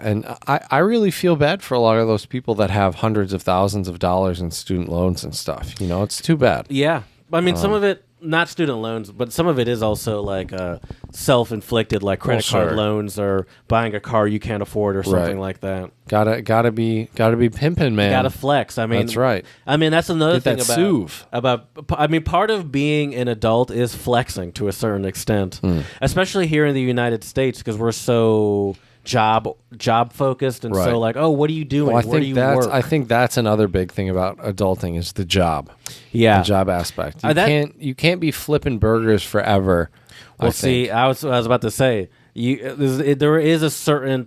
And I really feel bad for a lot of those people that have hundreds of thousands of dollars in student loans and stuff. It's too bad. Yeah. I mean, some of it, not student loans, but some of it is also like self-inflicted, like credit card sure. loans or buying a car you can't afford or something Right. like that. Gotta be pimping, man. Gotta flex. I mean, That's right. I mean, that's another Get thing that SUV. I mean, part of being an adult is flexing to a certain extent, especially here in the United States because we're so job focused and Right. so like, oh, what are you doing? Well, Where do you work? I think that's another big thing about adulting is the job. Yeah. The job aspect. That- You can't be flipping burgers forever. Well, I think. see, I was about to say there is a certain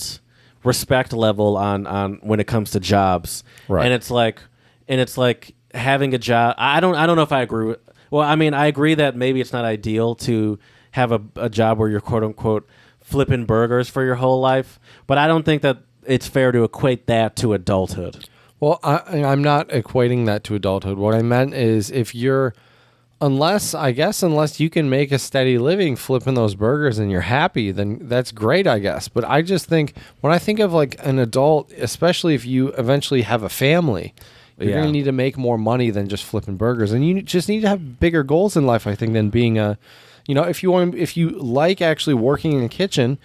respect level on when it comes to jobs, Right. and it's like having a job. I don't know if I agree with. Well, I mean, I agree that maybe it's not ideal to have a job where you're quote unquote flipping burgers for your whole life, but I don't think that it's fair to equate that to adulthood. Well, I'm not equating that to adulthood. What I meant is unless you can make a steady living flipping those burgers and you're happy, then that's great, I guess. But I just think when I think of like an adult, especially if you eventually have a family, you're Yeah. going to need to make more money than just flipping burgers. And you just need to have bigger goals in life, I think, than being if you like actually working in a kitchen,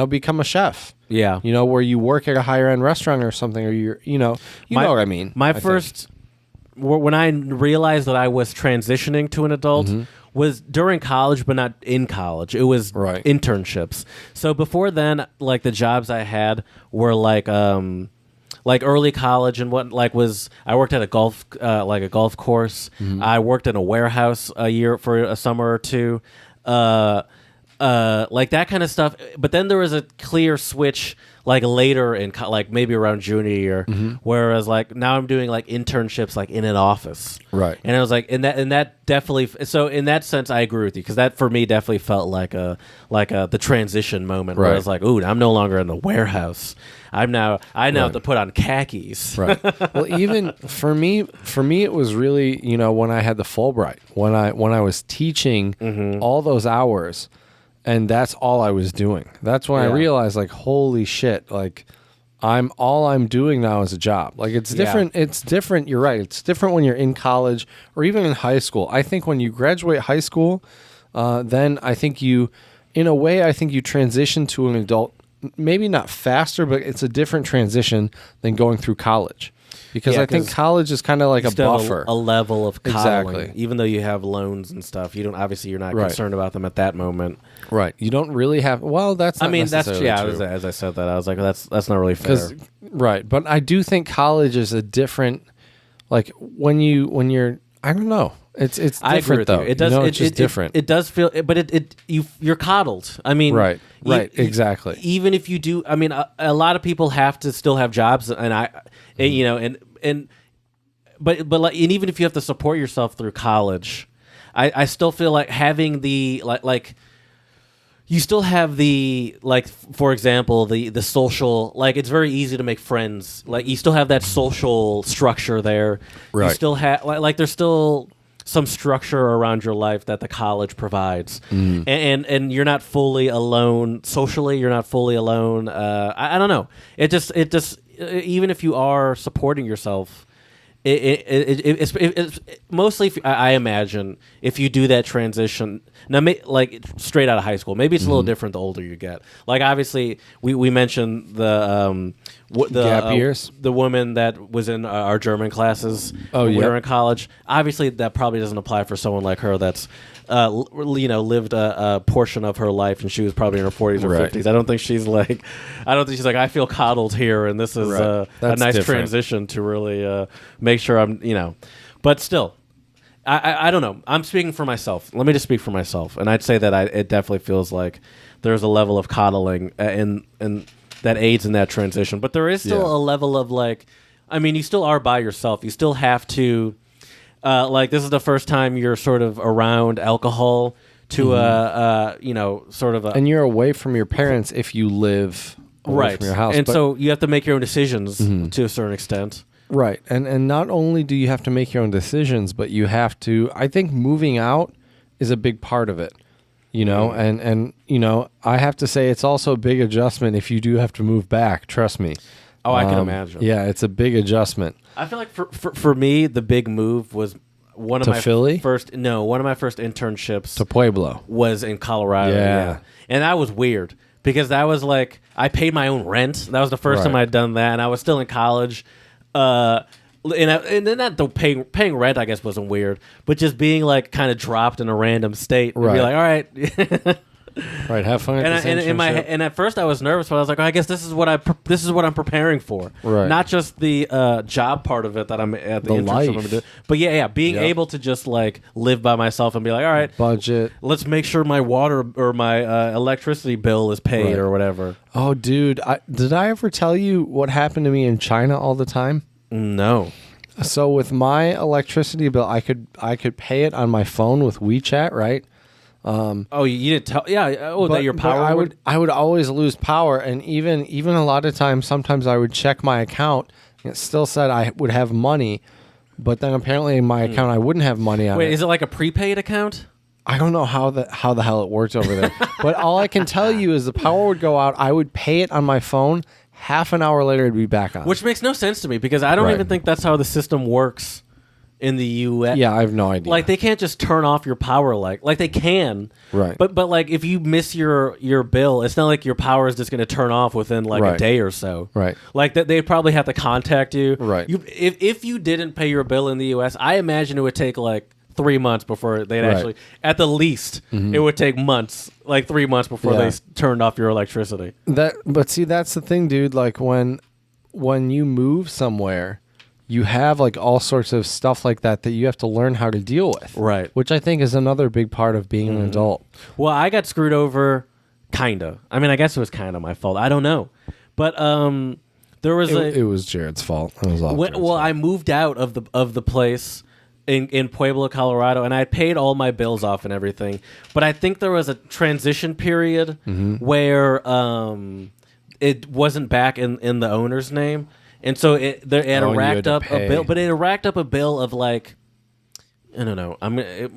become a chef. Yeah. Where you work at a higher end restaurant or something, or you know what I mean. My I think. first, when I realized that I was transitioning to an adult, was during college, but not in college. It was Right. internships. So before then, like the jobs I had were like early college and I worked at a golf course. I worked in a warehouse a year for a summer or two. Like that kind of stuff. But then there was a clear switch, like later in like maybe around junior year, whereas like now I'm doing like internships like in an office, Right. And I was like, and that definitely. So in that sense, I agree with you because that for me definitely felt like the transition moment where I Right. was like, ooh, I'm no longer in the warehouse. I now have to put on khakis. Right. Well, even for me, it was really when I had the Fulbright, when I was teaching all those hours, and that's all I was doing. That's when I Yeah. realized, like, holy shit, like all I'm doing now is a job. Like it's different. It's different. You're right. It's different when you're in college or even in high school. I think when you graduate high school, then I think you transition to an adult. Maybe not faster, but it's a different transition than going through college. Because Yeah, I think 'cause college is kind of like a Still have buffer. a level of coddling. Exactly. Even though you have loans and stuff, you're not Right. concerned about them at that moment. Right. You don't really have. Well, that's. Not That's necessarily true. As I said that, I was like, that's not really fair. Right. But I do think college is a different. Like when you're. I don't know. It's I agree different with though. you. It does. It's just different. It does feel, but you're coddled. I mean, Right. Exactly. Even if you do, I mean, a lot of people have to still have jobs, and but like, and even if you have to support yourself through college, I still feel like having the like you still have the, like, for example, the social, like, it's very easy to make friends. Like, you still have that social structure there. Right. You still have, like there's still some structure around your life that the college provides. And you're not fully alone socially. You're not fully alone. I don't know. It just, even if you are supporting yourself, it's mostly, I imagine, if you do that transition now, like straight out of high school, maybe it's a little different the older you get. Like, obviously, we mentioned Gap years? The woman that was in our German classes when we were in college. Obviously, that probably doesn't apply for someone like her that's lived a portion of her life, and she was probably in her 40s or 50s. I don't think she's like, I feel coddled here, and this is a nice transition to really make sure I'm, But still, I don't know. I'm speaking for myself. Let me just speak for myself, and I'd say that it definitely feels like there's a level of coddling in that aids in that transition. But there is still a level of you still are by yourself. You still have to, this is the first time you're sort of around alcohol to sort of and you're away from your parents if you live away from your house. And so you have to make your own decisions to a certain extent. Right. And not only do you have to make your own decisions, but you have to, I think moving out is a big part of it. And I have to say it's also a big adjustment if you do have to move back. Trust me. Oh, I can imagine. Yeah, it's a big adjustment. I feel like for me, the big move was one of my first internships to Pueblo was in Colorado. Yeah. And that was weird because that was like I paid my own rent. That was the first time I'd done that, and I was still in college. And then that the paying rent, I guess, wasn't weird, but just being like kind of dropped in a random state, and be like, all right. Right, have fun. And at first I was nervous, but I was like, I guess this is what I'm preparing for. Right. Not just the job part of it that I'm at the internship, but being able to just like live by myself and be like, all right, budget. Let's make sure my water or my electricity bill is paid or whatever. Oh, dude, did I ever tell you what happened to me in China all the time? No. So with my electricity bill, I could pay it on my phone with WeChat, right? You didn't tell? Yeah. That your power. I would always lose power, and even a lot of times, sometimes I would check my account, and it still said I would have money, but then apparently in my account I wouldn't have money on it. Wait, is it like a prepaid account? I don't know how the hell it works over there, but all I can tell you is the power would go out. I would pay it on my phone. Half an hour later, it'd be back on. Which makes no sense to me because I don't even think that's how the system works in the U.S. Yeah, I have no idea. Like they can't just turn off your power like they can. Right. But like if you miss your bill, it's not like your power is just going to turn off within like a day or so. Right. Like they probably have to contact you. Right. If you didn't pay your bill in the U.S., I imagine it would take like 3 months before they'd actually, at the least, it would take months, like 3 months before they turned off your electricity. But see, that's the thing, dude. Like when you move somewhere, you have like all sorts of stuff like that you have to learn how to deal with. Right. Which I think is another big part of being an adult. Well, I got screwed over, kinda. I mean, I guess it was kind of my fault. I don't know, but there was it was Jared's fault. It was all Jared's fault. I moved out of the place in Pueblo, Colorado, and I paid all my bills off and everything. But I think there was a transition period where it wasn't back in the owner's name. And so it racked up a bill, but it racked up a bill of like, I don't know,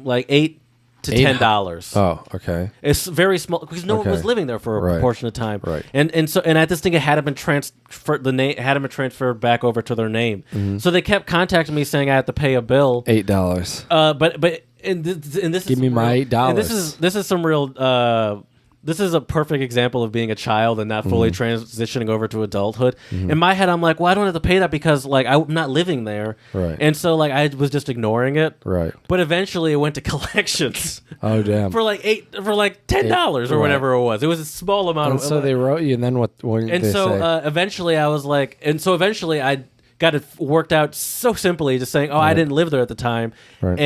like $8 to $10. Oh, okay. It's very small because no one was living there for a portion of time. Right. And at this thing, it hadn't been transferred. The name hadn't been transferred back over to their name. So they kept contacting me saying I had to pay a bill. $8. But this give me my $8. And this is some real. This is a perfect example of being a child and not fully transitioning over to adulthood. In my head, I'm like, well, I don't have to pay that because like I'm not living there, right? And so like I was just ignoring it, right? But eventually, it went to collections. Oh damn! for like $10 or whatever it was. It was a small amount. And so they wrote you, and then what? And so eventually, I was like, I got it worked out so simply, just saying, I didn't live there at the time, right.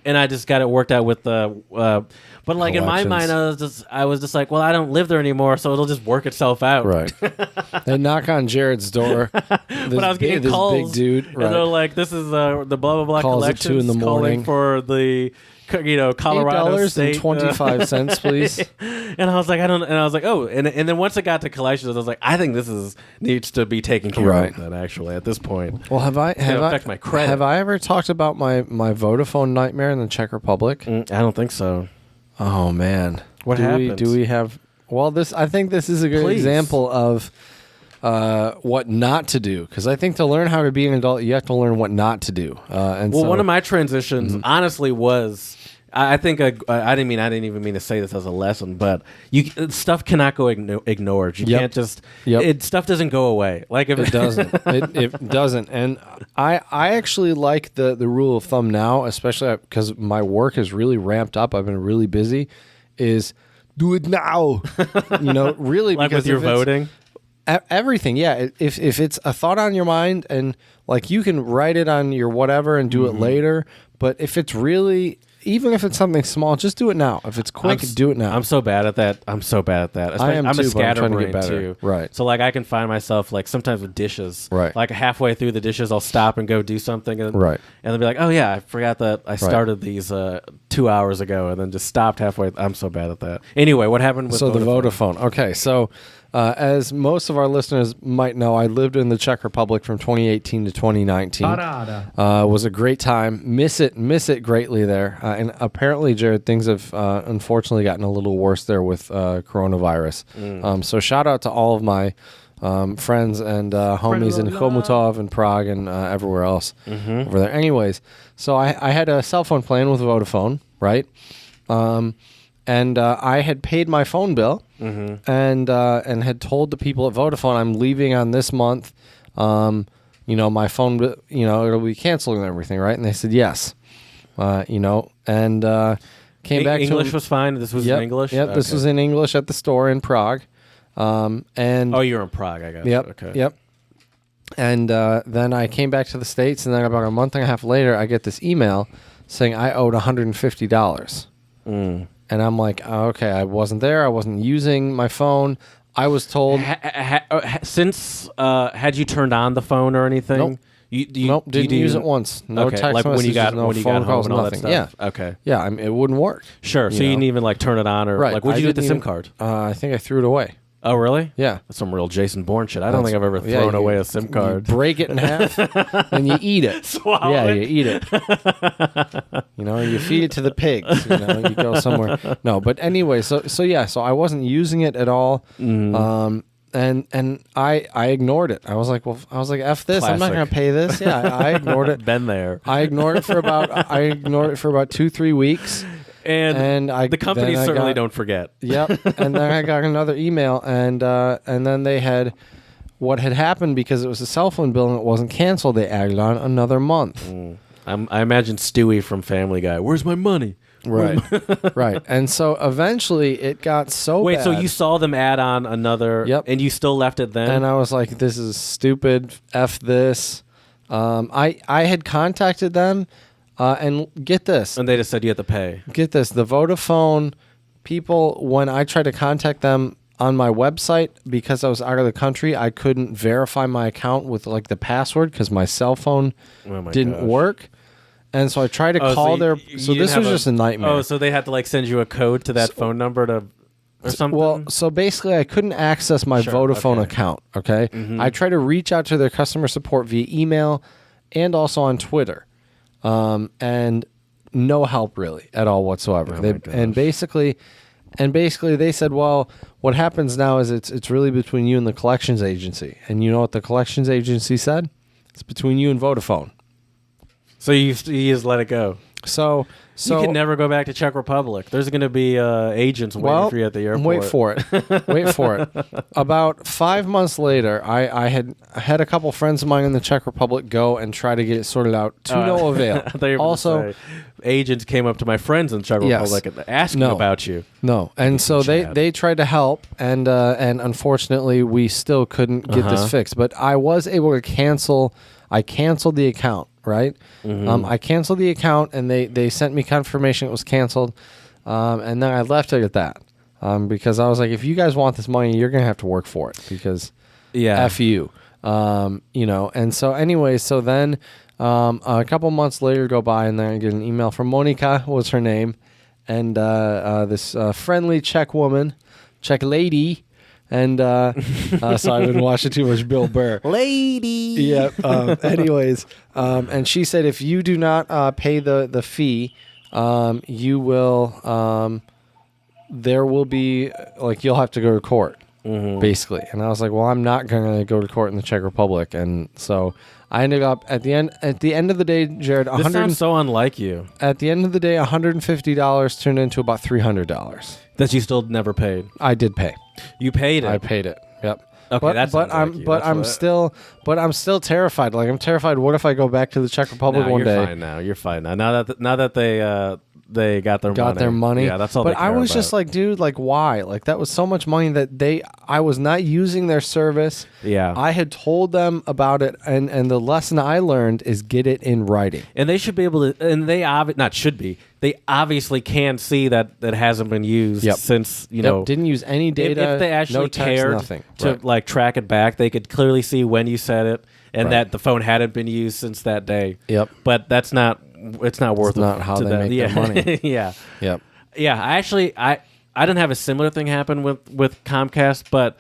And I just got it worked out with the. But like in my mind, I was just like, well, I don't live there anymore, so it'll just work itself out. Right. They knock on Jared's door. But I was getting calls, big dude, and they're like, "This is the blah blah blah calls collection at 2 a.m. calling for the Colorado State $8.25, please." And I was like, oh, and then once it got to collections, I was like, I think this needs to be taken care of. Then actually, at this point, well, have I affect my credit? Have I ever talked about my Vodafone nightmare in the Czech Republic? I don't think so. Oh man, what happened? Do we have? Well, I think this is a good example of what not to do, because I think to learn how to be an adult, you have to learn what not to do. One of my transitions, honestly, was I think I didn't even mean to say this as a lesson, but stuff cannot go ignored. You can't just. Stuff doesn't go away. Like if it doesn't. It doesn't. And I actually like the rule of thumb now, especially because my work is really ramped up. I've been really busy. Is do it now. Really, like because with your voting. Everything, yeah. If it's a thought on your mind, and like you can write it on your whatever and do it later, but if it's really, even if it's something small, just do it now. If it's quick, do it now. I'm so bad at that. I am I'm too, a scatterbrain but I'm trying to get better. too. Right. So like I can find myself like sometimes with dishes. Right. Like halfway through the dishes, I'll stop and go do something. And, Right. And then be like, oh yeah, I forgot that I started these 2 hours ago, and then just stopped halfway. I'm so bad at that. Anyway, what happened with the Vodafone? Okay, so. As most of our listeners might know, I lived in the Czech Republic from 2018 to 2019. Was a great time. Miss it greatly there. And apparently, Jared, things have unfortunately gotten a little worse there with coronavirus. So shout out to all of my friends and homies in Chomutov and Prague and everywhere else over there. Anyways, so I had a cell phone plan with Vodafone, right? And I had paid my phone bill and had told the people at Vodafone I'm leaving on this month. My phone, it'll be canceled and everything, right? And they said yes. And came back. English was fine. This was in English. Yep, this was in English at the store in Prague. And you're in Prague, I guess. Yep. Okay. Yep. And then I came back to the States, and then about a month and a half later, I get this email saying I owed $150. And I'm like, oh, okay, I wasn't there. I wasn't using my phone. I was told. Since had you turned on the phone or anything? Nope. Nope, didn't use it once. No text like messages, when you got no when you phone got calls, home and all nothing. that stuff. Yeah. Okay. Yeah, it wouldn't work. Sure. So you didn't even like turn it on or like what'd you do with the SIM card? I think I threw it away. Oh, really? Yeah. That's some real Jason Bourne shit. I don't think I've ever thrown away a SIM card. You break it in half and you eat it. Swallow yeah, it. you eat it. You feed it to the pigs. You go somewhere. No, but anyway, so I wasn't using it at all. And I ignored it. I was like, F this. Classic. I'm not going to pay this. Yeah, I ignored it. Been there. I ignored it for about 2-3 weeks. And the companies certainly don't forget. Yep. And then I got another email, and then they had what had happened because it was a cell phone bill and it wasn't canceled. They added on another month. I imagine Stewie from Family Guy. Where's my money? Right. Right. And so eventually it got so Wait, bad. so you saw them add on another, and you still left it then? And I was like, this is stupid. F this. I had contacted them. And get this. And they just said you had to pay. Get this. The Vodafone people, when I tried to contact them on my website, because I was out of the country, I couldn't verify my account with like the password because my cell phone didn't work. And so I tried to call their... So this was just a nightmare. Oh, so they had to like send you a code to that phone number to... Or something? Well, so basically I couldn't access my Vodafone account, okay? I tried to reach out to their customer support via email and also on Twitter. And no help really at all whatsoever. And basically they said, well, what happens now is it's really between you and the collections agency. And you know what the collections agency said? It's between you and Vodafone. So you just let it go. So you can never go back to Czech Republic. There's going to be agents waiting for you at the airport. Wait for it. About 5 months later, I had a couple friends of mine in the Czech Republic go and try to get it sorted out to no avail. I thought you were also, say, agents came up to my friends in Czech Republic and asking about you. No, and so they tried to help, and unfortunately, we still couldn't get this fixed. But I was able to cancel. I canceled the account. Right? I canceled the account, and they sent me confirmation it was canceled, and then I left it at that because I was like, if you guys want this money, you're going to have to work for it because F you. And so anyway, so then a couple months later go by, and then I get an email from Monika, was her name, and this friendly Czech woman, Czech lady. And so I've been watching too much Bill Burr. Lady. Yeah. Anyways, and she said if you do not pay the fee, you will there will be like you'll have to go to court. basically. And I was like, well, I'm not going to go to court in the Czech Republic. And so I ended up at the end of the day, Jared, This sounds so unlike you. at the end of the day, $150 turned into about $300. That you still never paid. I did pay. You paid it. I paid it. Yep. Okay, that's I'm still terrified. Like, I'm terrified. What if I go back to the Czech Republic one day? You're fine now. You're fine now. Now that they got their money. Yeah, that's all. But they care I was about. just like, dude, like, why? Like, that was so much money that I was not using their service. Yeah. I had told them about it, and the lesson I learned is get it in writing. And they should be able to, and they obviously can see that hasn't been used since, didn't use any data. If they actually no text, cared nothing. to like track it back, they could clearly see when you said it and that the phone hadn't been used since that day. Yep. But it's not worth it. Not how they make their money. Yeah. Yep. Yeah. I didn't have a similar thing happen with Comcast, but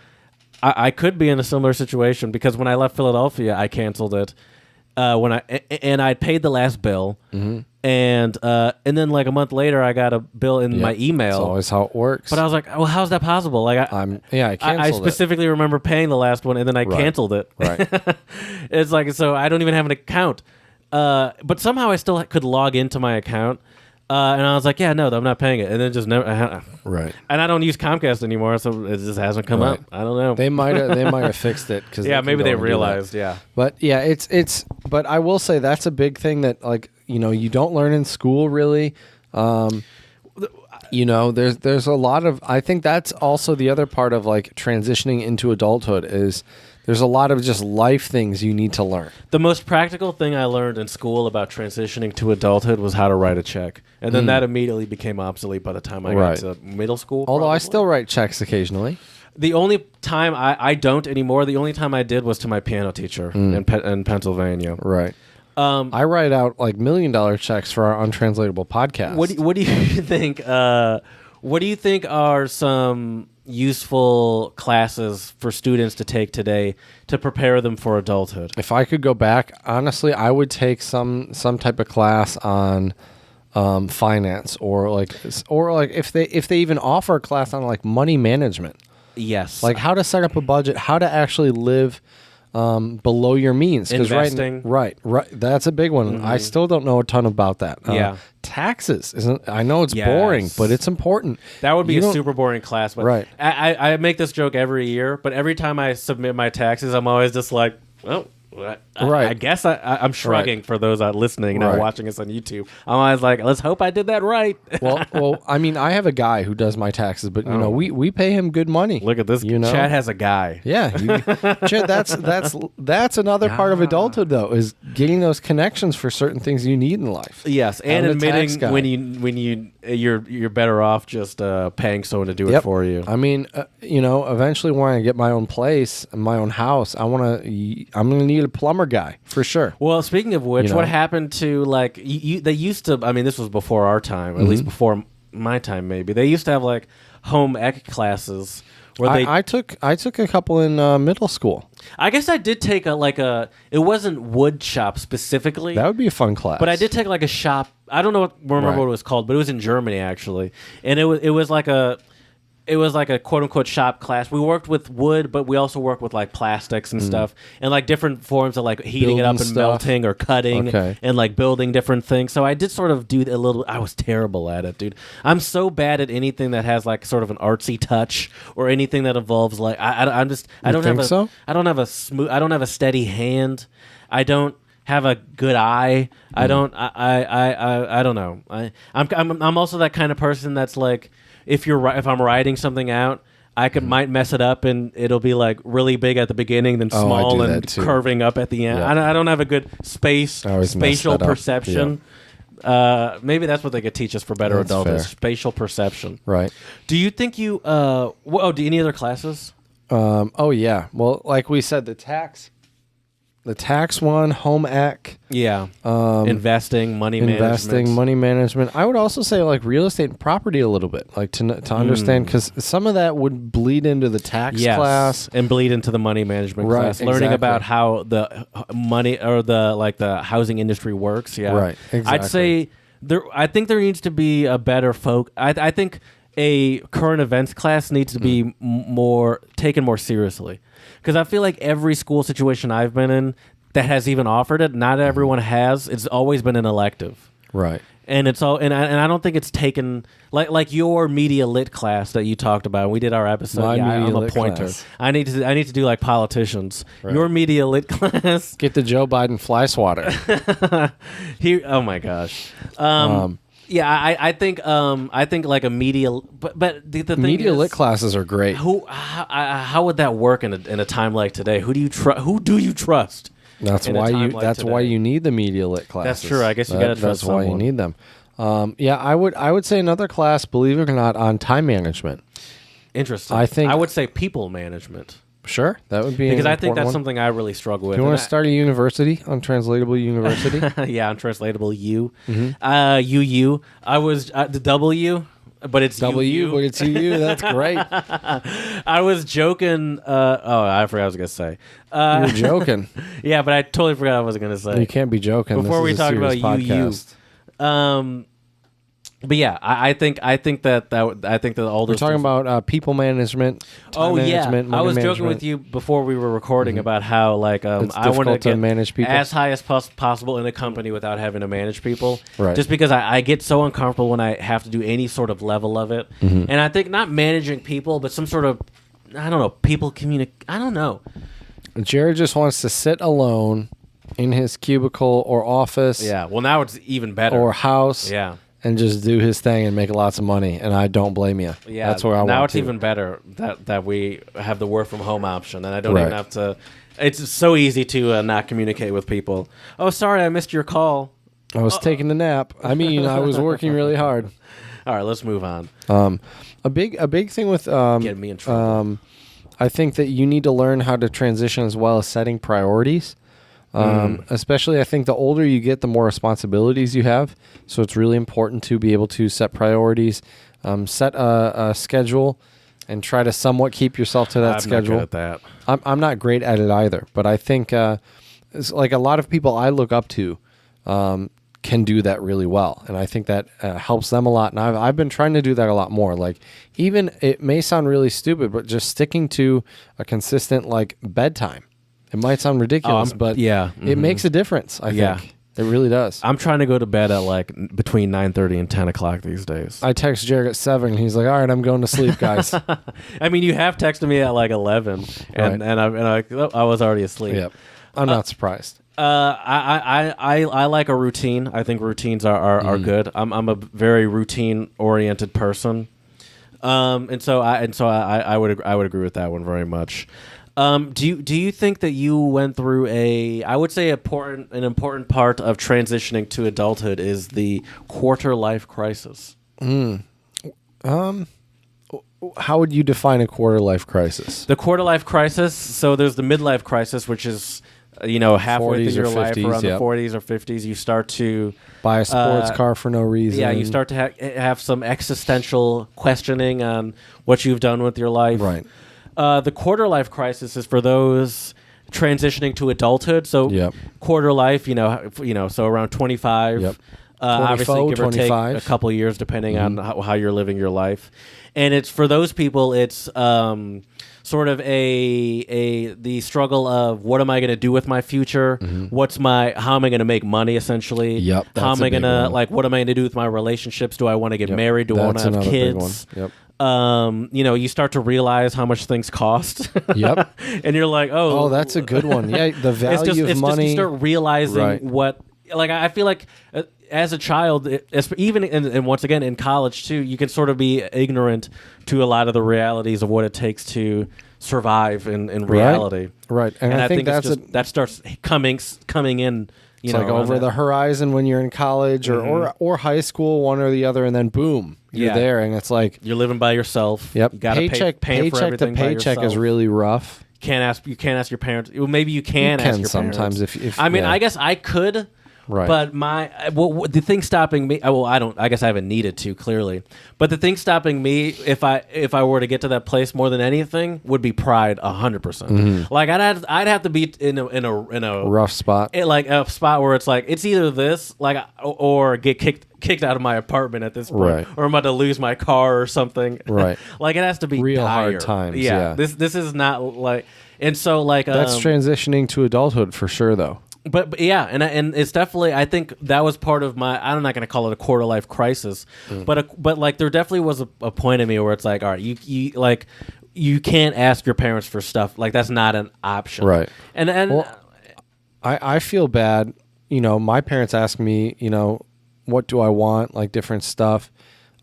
I could be in a similar situation because when I left Philadelphia, I canceled it. And I paid the last bill, and then like a month later, I got a bill in my email. That's always how it works. But I was like, well, how's that possible? Like, I canceled I specifically remember paying the last one, and then I canceled it. Right. It's like, so I don't even have an account. But somehow I still could log into my account. And I was like, yeah, no, I'm not paying it. And then just never. Right. And I don't use Comcast anymore, so it just hasn't come up. I don't know. They might have fixed it because maybe they realized. Yeah. But yeah, it's. But I will say that's a big thing that you don't learn in school really. There's a lot of. I think that's also the other part of like transitioning into adulthood is. There's a lot of just life things you need to learn. The most practical thing I learned in school about transitioning to adulthood was how to write a check. And then that immediately became obsolete by the time I got to middle school. Although I still write checks occasionally. The only time I don't anymore, the only time I did was to my piano teacher in Pennsylvania. Right. I write out like $1 million checks for our Untranslatable podcast. What do you think? What do you think are some useful classes for students to take today to prepare them for adulthood? If I could go back, honestly, I would take some type of class on finance or if they even offer a class on like money management. Yes. Like how to set up a budget, how to actually live below your means. Investing. Right. That's a big one. I still don't know a ton about that. Taxes. I know it's boring, but it's important. That would be a super boring class. But right. I make this joke every year, but every time I submit my taxes, I'm always just like, well, I guess I'm shrugging for those listening and watching us on YouTube. I'm always like, let's hope I did that right. well, I mean, I have a guy who does my taxes, but we pay him good money. Look at this. Chad has a guy. Yeah, Chad. That's another part of adulthood, though, is getting those connections for certain things you need in life. Yes, and admitting when you're better off just paying someone to do it for you. I mean, eventually when I get my own place, my own house, I'm gonna need a plumber guy for sure. Well, speaking of which, what happened to like they used to? I mean, this was before our time, at least before my time, maybe. They used to have like home ec classes where I took a couple in middle school. I guess I did take it wasn't wood shop specifically. That would be a fun class. But I did take like a shop. I don't remember what it was called, but it was in Germany actually, and it was like a quote unquote shop class. We worked with wood, but we also worked with like plastics and stuff, and like different forms of like heating it up and melting or cutting and like building different things. So I did sort of do a little. I was terrible at it, dude. I'm so bad at anything that has like sort of an artsy touch or anything that involves like I don't have a steady hand. I don't have a good eye. I don't know. I'm also that kind of person that's like, if I'm writing something out, I might mess it up and it'll be like really big at the beginning, then small and curving up at the end. Yeah. I don't have a good spatial perception. Yeah. Maybe that's what they could teach us for better adulthood: spatial perception. Right. Do you think you? Do any other classes? Oh yeah. Well, like we said, the tax one, home ec. Yeah. Investing, money management. I would also say like real estate and property a little bit, like to understand, because some of that would bleed into the tax class and bleed into the money management class. Learning about how the money or the housing industry works. Yeah. Right. Exactly. I'd say I think there needs to be a better I think a current events class needs to be more taken more seriously, because I feel like every school situation I've been in that has even offered it, not everyone has. It's always been an elective, Right. and it's all. And I don't think it's taken like your media lit class that you talked about. We did our episode. My Yeah, media I'm a lit pointer. class. I need to do like politicians. Right. Your media lit class. Get the Joe Biden fly swatter. Oh my gosh. Yeah, I think like a media, but the thing Media is, lit classes are great. how would that work in a time like today? Who do you trust? That's in a why time you. like That's why today? you need the media lit classes. That's true. I guess you gotta trust That's why you someone. need them. Yeah, I would say another class, believe it or not, on time management. Interesting. I think- I would say people management, Sure, that would be because an I think important that's one. something I really struggle with. Do you want And to start a university, Untranslatable University? yeah, untranslatable U. Mm-hmm. UU. I was the W, but it's W, UU. but it's UU. That's great. I was joking. I forgot what I was gonna say. You're joking. Yeah, but I totally forgot what I was gonna say. You can't be joking. Before This we is a talk about serious podcast. But yeah, I think that all We're those talking things- about people management. Time Oh yeah, management, I money was joking management. with you before we were recording about how like It's I want difficult to get manage people. as high as possible in a company without having to manage people. Right. Just because I get so uncomfortable when I have to do any sort of level of it, Mm-hmm. and I think not managing people, but some sort of people communicate. I don't know. Jared just wants to sit alone in his cubicle or office Yeah. Well, now it's even better. or house yeah. and just do his thing and make lots of money. And I don't blame you. Yeah, That's where I want now it's to. even better that we have the work from home option, and I don't even Right. have to. It's so easy to not communicate with people. Oh, sorry, I missed your call. I was taking a nap. I mean, I was working really hard. All right, let's move on. A big thing with Get me in trouble. I think that you need to learn how to transition as well as setting priorities. Especially, I think the older you get, the more responsibilities you have. So it's really important to be able to set priorities, set a schedule, and try to somewhat keep yourself to that I'm schedule. not good at that. I'm not great at it either, but I think it's like a lot of people I look up to can do that really well, and I think that helps them a lot. And I've been trying to do that a lot more. Like, even it may sound really stupid, but just sticking to a consistent like bedtime. It might sound ridiculous, but yeah, it makes a difference. I Yeah. think it really does. I'm trying to go to bed at like between 9:30 and 10 o'clock these days. I text Jared at 7. And he's like, "All right, I'm going to sleep, guys." I mean, you have texted me at like 11, and Right. I was already asleep. Yep, I'm not surprised. I like a routine. I think routines are good. I'm a very routine oriented person, and so I would agree with that one very much. Do you think that you went through I would say an important part of transitioning to adulthood is the quarter life crisis? How would you define a quarter life crisis? The quarter life crisis. So there's the midlife crisis, which is halfway 40s through your or life, 50s, around yep. the 40s or 50s, you start to Buy a sports car for no reason. you start to have some existential questioning on what you've done with your life. Right. The quarter life crisis is for those transitioning to adulthood. So Yep. quarter life, so around 25. Yep. Obviously, 24, give or take 25. a couple years, depending on how you're living your life. And it's for those people, it's sort of the struggle of what am I going to do with my future? How am I going to make money? Essentially, Yep, How that's am a I big going to one. what am I going to do with my relationships? Do I want to get Yep, married? Do I want that's to have another big kids? one. Yep. You start to realize how much things cost. Yep. And you're like, oh, that's a good one. Yeah, the value of money. you start realizing Right. what. Like I feel like as a child, and once again in college too, you can sort of be ignorant to a lot of the realities of what it takes to survive in reality. Right. And I think it's that's just, that starts coming in. It's like over the horizon when you're in college or high school, one or the other, and then boom, you're Yeah. there, and it's like, You're living by yourself. yep, You gotta paycheck pay for to everything by paycheck is yourself. really rough. You can't ask your parents. Well, maybe you can ask your sometimes parents. if I mean, yeah. I guess I could, Right. But the thing stopping me, I guess I haven't needed to, clearly. But the thing stopping me, if I were to get to that place more than anything, would be pride, 100%. Like I'd have to be in a rough spot. Like a spot where it's like, it's either this, like, or get kicked out of my apartment at this point, Right. or I'm about to lose my car or something. Right. Like it has to be real dire. hard times. Yeah. This is not like, and so like that's transitioning to adulthood for sure, though. But yeah, and it's definitely, I think that was part of my, I'm not going to call it a quarter life crisis, but like there definitely was a point in me where it's like, all right, you like, you can't ask your parents for stuff, like that's not an option, Right. And well, I feel bad. You know, my parents ask me, you know, what do I want, like different stuff.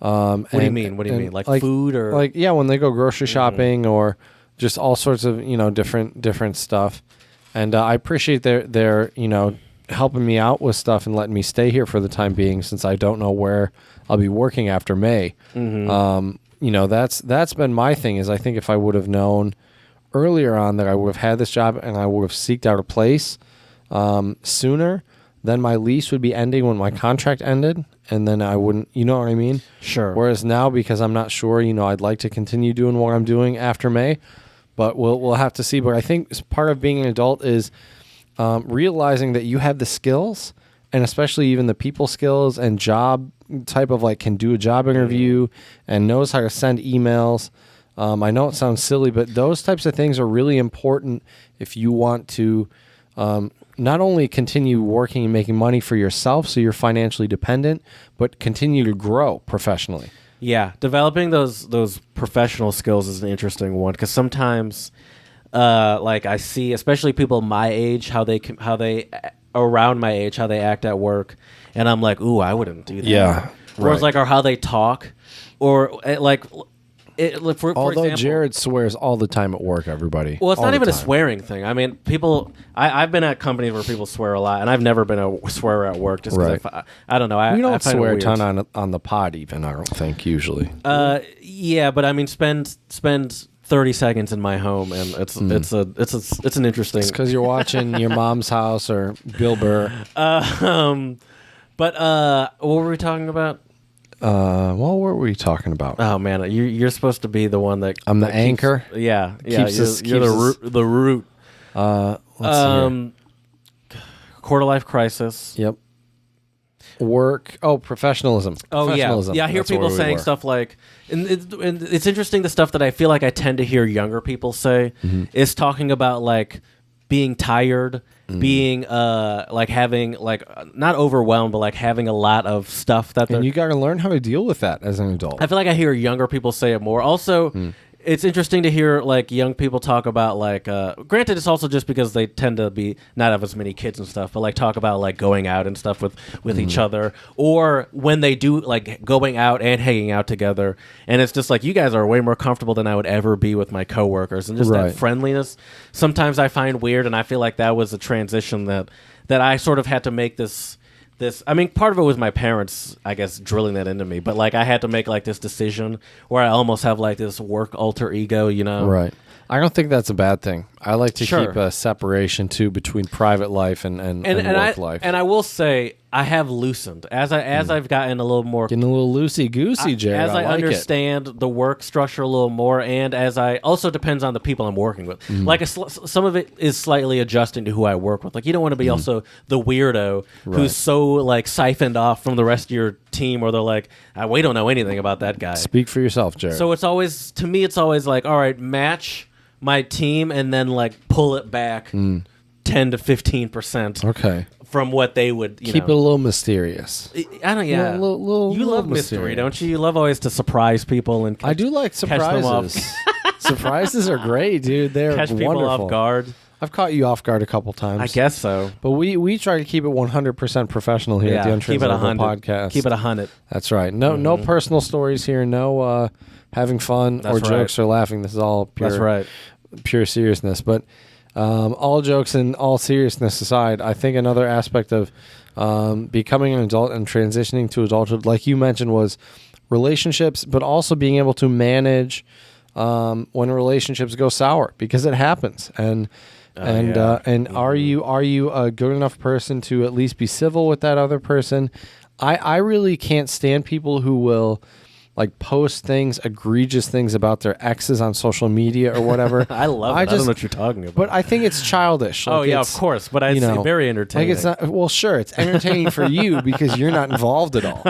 What do you mean? Like food or like when they go grocery shopping or just all sorts of, you know, different stuff. And I appreciate their you know, helping me out with stuff and letting me stay here for the time being, since I don't know where I'll be working after May. You know, that's been my thing, is I think if I would have known earlier on that I would have had this job and I would have seeked out a place sooner, then my lease would be ending when my contract ended, and then I wouldn't, you know what I mean? Sure. Whereas now, because I'm not sure, you know, I'd like to continue doing what I'm doing after May. But we'll have to see. But I think part of being an adult is realizing that you have the skills, and especially even the people skills and job type of, like, can do a job interview and knows how to send emails. I know it sounds silly, but those types of things are really important if you want to not only continue working and making money for yourself so you're financially dependent, but continue to grow professionally. Yeah, developing those professional skills is an interesting one, because sometimes, like I see, especially people my age, how they around my age, how they act at work, and I'm like, ooh, I wouldn't do that. Yeah, or it's like, or how they talk, or like. For Although example, Jared swears all the time at work, everybody. Well, it's all not the even a time. swearing thing. I mean, people. I've been at companies where people swear a lot, and I've never been a swearer at work. Just because I don't know. We don't I find swear it a weird. ton on the pod, even. I don't think usually. Yeah, but I mean, spend 30 seconds in my home, and it's an interesting. It's because you're watching Your Mom's House or Bill Burr. But what were we talking about? Well, what were we talking about? Oh man, you're supposed to be the one that I'm the that anchor. Yeah. You're The root. Let's see. Quarter life crisis. Yep. Work. Oh, professionalism. Oh Professionalism. yeah. I hear That's where people we saying were. stuff like, and it's interesting. The stuff that I feel like I tend to hear younger people say is talking about like being tired, being like having like not overwhelmed, but like having a lot of stuff that. And you got to learn how to deal with that as an adult. I feel like I hear younger people say it more. Also, it's interesting to hear like young people talk about like. Granted, it's also just because they tend to be not have as many kids and stuff, but like talk about like going out and stuff with each other, or when they do like going out and hanging out together, and it's just like, you guys are way more comfortable than I would ever be with my coworkers, and just that friendliness. Sometimes I find weird, and I feel like that was a transition that I sort of had to make this. I mean, part of it was my parents, I guess, drilling that into me. But, like, I had to make, like, this decision where I almost have, like, this work alter ego, you know? Right. I don't think that's a bad thing. I like to keep a separation, too, between private life and work life. And I will say, I have loosened. As I've gotten a little more... Getting a little loosey-goosey, Jared. As I like understand the work structure a little more, and as I... Also depends on the people I'm working with. Like, some of it is slightly adjusting to who I work with. Like, you don't want to be also the weirdo who's so, like, siphoned off from the rest of your team, or they're like, we don't know anything about that guy. Speak for yourself, Jared. So it's always... To me, it's always like, all right, match my team and then, like, pull it back 10 to 15%. Okay. From what they would, keep it a little mysterious. I don't. Yeah, you love mystery, don't you? You love always to surprise people and I do like surprises. Surprises are great, dude. They're catch wonderful. people off guard. I've caught you off guard a couple times. I guess so. But we try to keep it 100% professional here at the Untranslatable Podcast. Keep it 100. That's right. No personal stories here. No having fun or jokes or laughing. This is all pure. That's right. Pure seriousness. But all jokes and all seriousness aside, I think another aspect of becoming an adult and transitioning to adulthood, like you mentioned, was relationships, but also being able to manage when relationships go sour, because it happens. And And are you a good enough person to at least be civil with that other person? I really can't stand people who will like post egregious things about their exes on social media or whatever. I love it. I don't know what you're talking about. But I think it's childish. Like of course. But it's very entertaining. Like it's not. Well, sure, it's entertaining for you because you're not involved at all.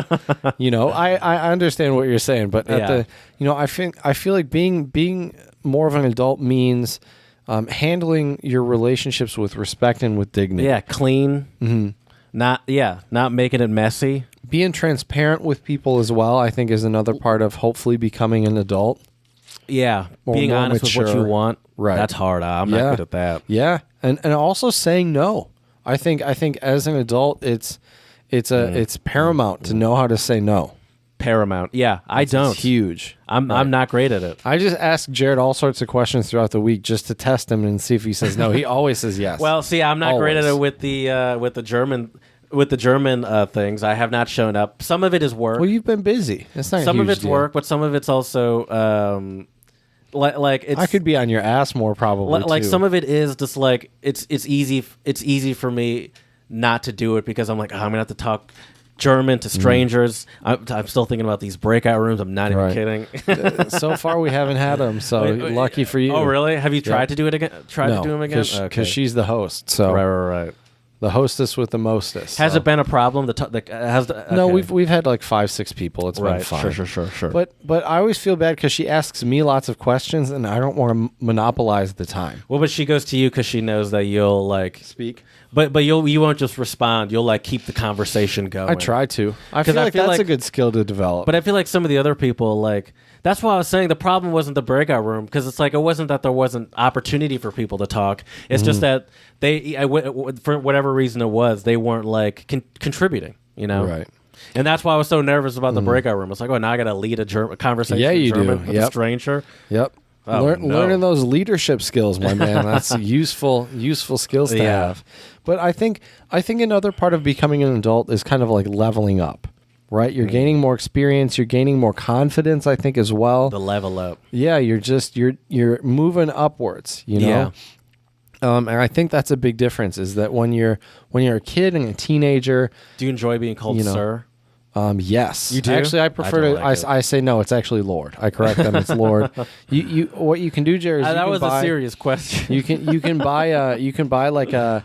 I understand what you're saying, but I feel like being more of an adult means handling your relationships with respect and with dignity. Yeah, clean. Mm-hmm. Not making it messy. Being transparent with people as well, I think, is another part of hopefully becoming an adult. Yeah, being honest with what you want. Right. That's hard. I'm not good at that. Yeah, and also saying no. I think as an adult, it's paramount to know how to say no. Paramount. Yeah, I don't. It's huge. I'm not great at it. I just ask Jared all sorts of questions throughout the week just to test him and see if he says no. He always says yes. Well, see, I'm not great at it with the German things. I have not shown up. Some of it is work. Well, you've been busy. It's not some a huge of it's deal. work, but some of it's also like it's. I could be on your ass more probably. Like too. some of it is just like it's easy for me not to do it because I'm like, I'm gonna have to talk German to strangers. I'm still thinking about these breakout rooms. I'm not even kidding. So far, we haven't had them. So lucky for you. Oh, really? Have you tried to do it again? To do them again? Because she's the host. So right. The hostess with the mostest. Has it been a problem? No, we've had like 5-6 people. It's been fine. Sure. But I always feel bad because she asks me lots of questions and I don't want to monopolize the time. Well, but she goes to you because she knows that you'll like speak. But you won't just respond. You'll like keep the conversation going. I try to. I feel like that's a good skill to develop. But I feel like some of the other people like. That's why I was saying the problem wasn't the breakout room because it's like it wasn't that there wasn't opportunity for people to talk. It's just that for whatever reason it was, they weren't like contributing, Right. And that's why I was so nervous about the breakout room. It's like, now I got to lead a conversation in German with a stranger. Yep. Learning those leadership skills, my man. That's useful skills to have. But I think another part of becoming an adult is kind of like leveling up. Right, you're gaining more experience. You're gaining more confidence, I think, as well. The level up. Yeah, you're moving upwards. Yeah. And I think that's a big difference. Is that when you're a kid and a teenager. Do you enjoy being called sir? Yes. You do. Actually, I prefer I say no. It's actually Lord. I correct them. It's Lord. You what you can do, Jerry? That was a serious question. You can buy like a.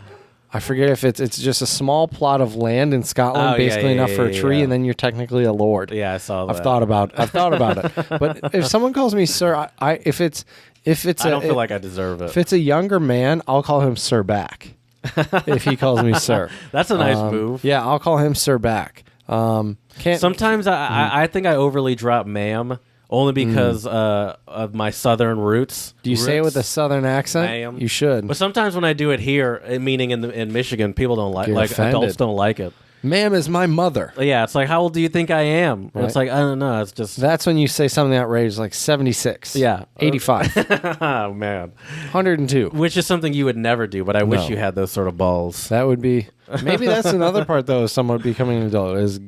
I forget if it's just a small plot of land in Scotland, basically enough for a tree, and then you're technically a lord. Yeah, I saw that. I've thought about it. But if someone calls me sir, if it's I don't feel like I deserve it. If it's a younger man, I'll call him sir back. If he calls me sir, that's a nice move. Yeah, I'll call him sir back. Sometimes I think I overly drop ma'am. Only because of my southern roots. Do you say it with a southern accent? Ma'am. You should. But sometimes when I do it here, meaning in Michigan, people don't like adults don't like it. Ma'am is my mother. Yeah, it's like, how old do you think I am? Right. It's like, I don't know. It's just that's when you say something outrageous, like 76. Yeah, 85. Oh man, 102. Which is something you would never do, but I wish you had those sort of balls. That would be maybe that's another part though. Of someone becoming an adult is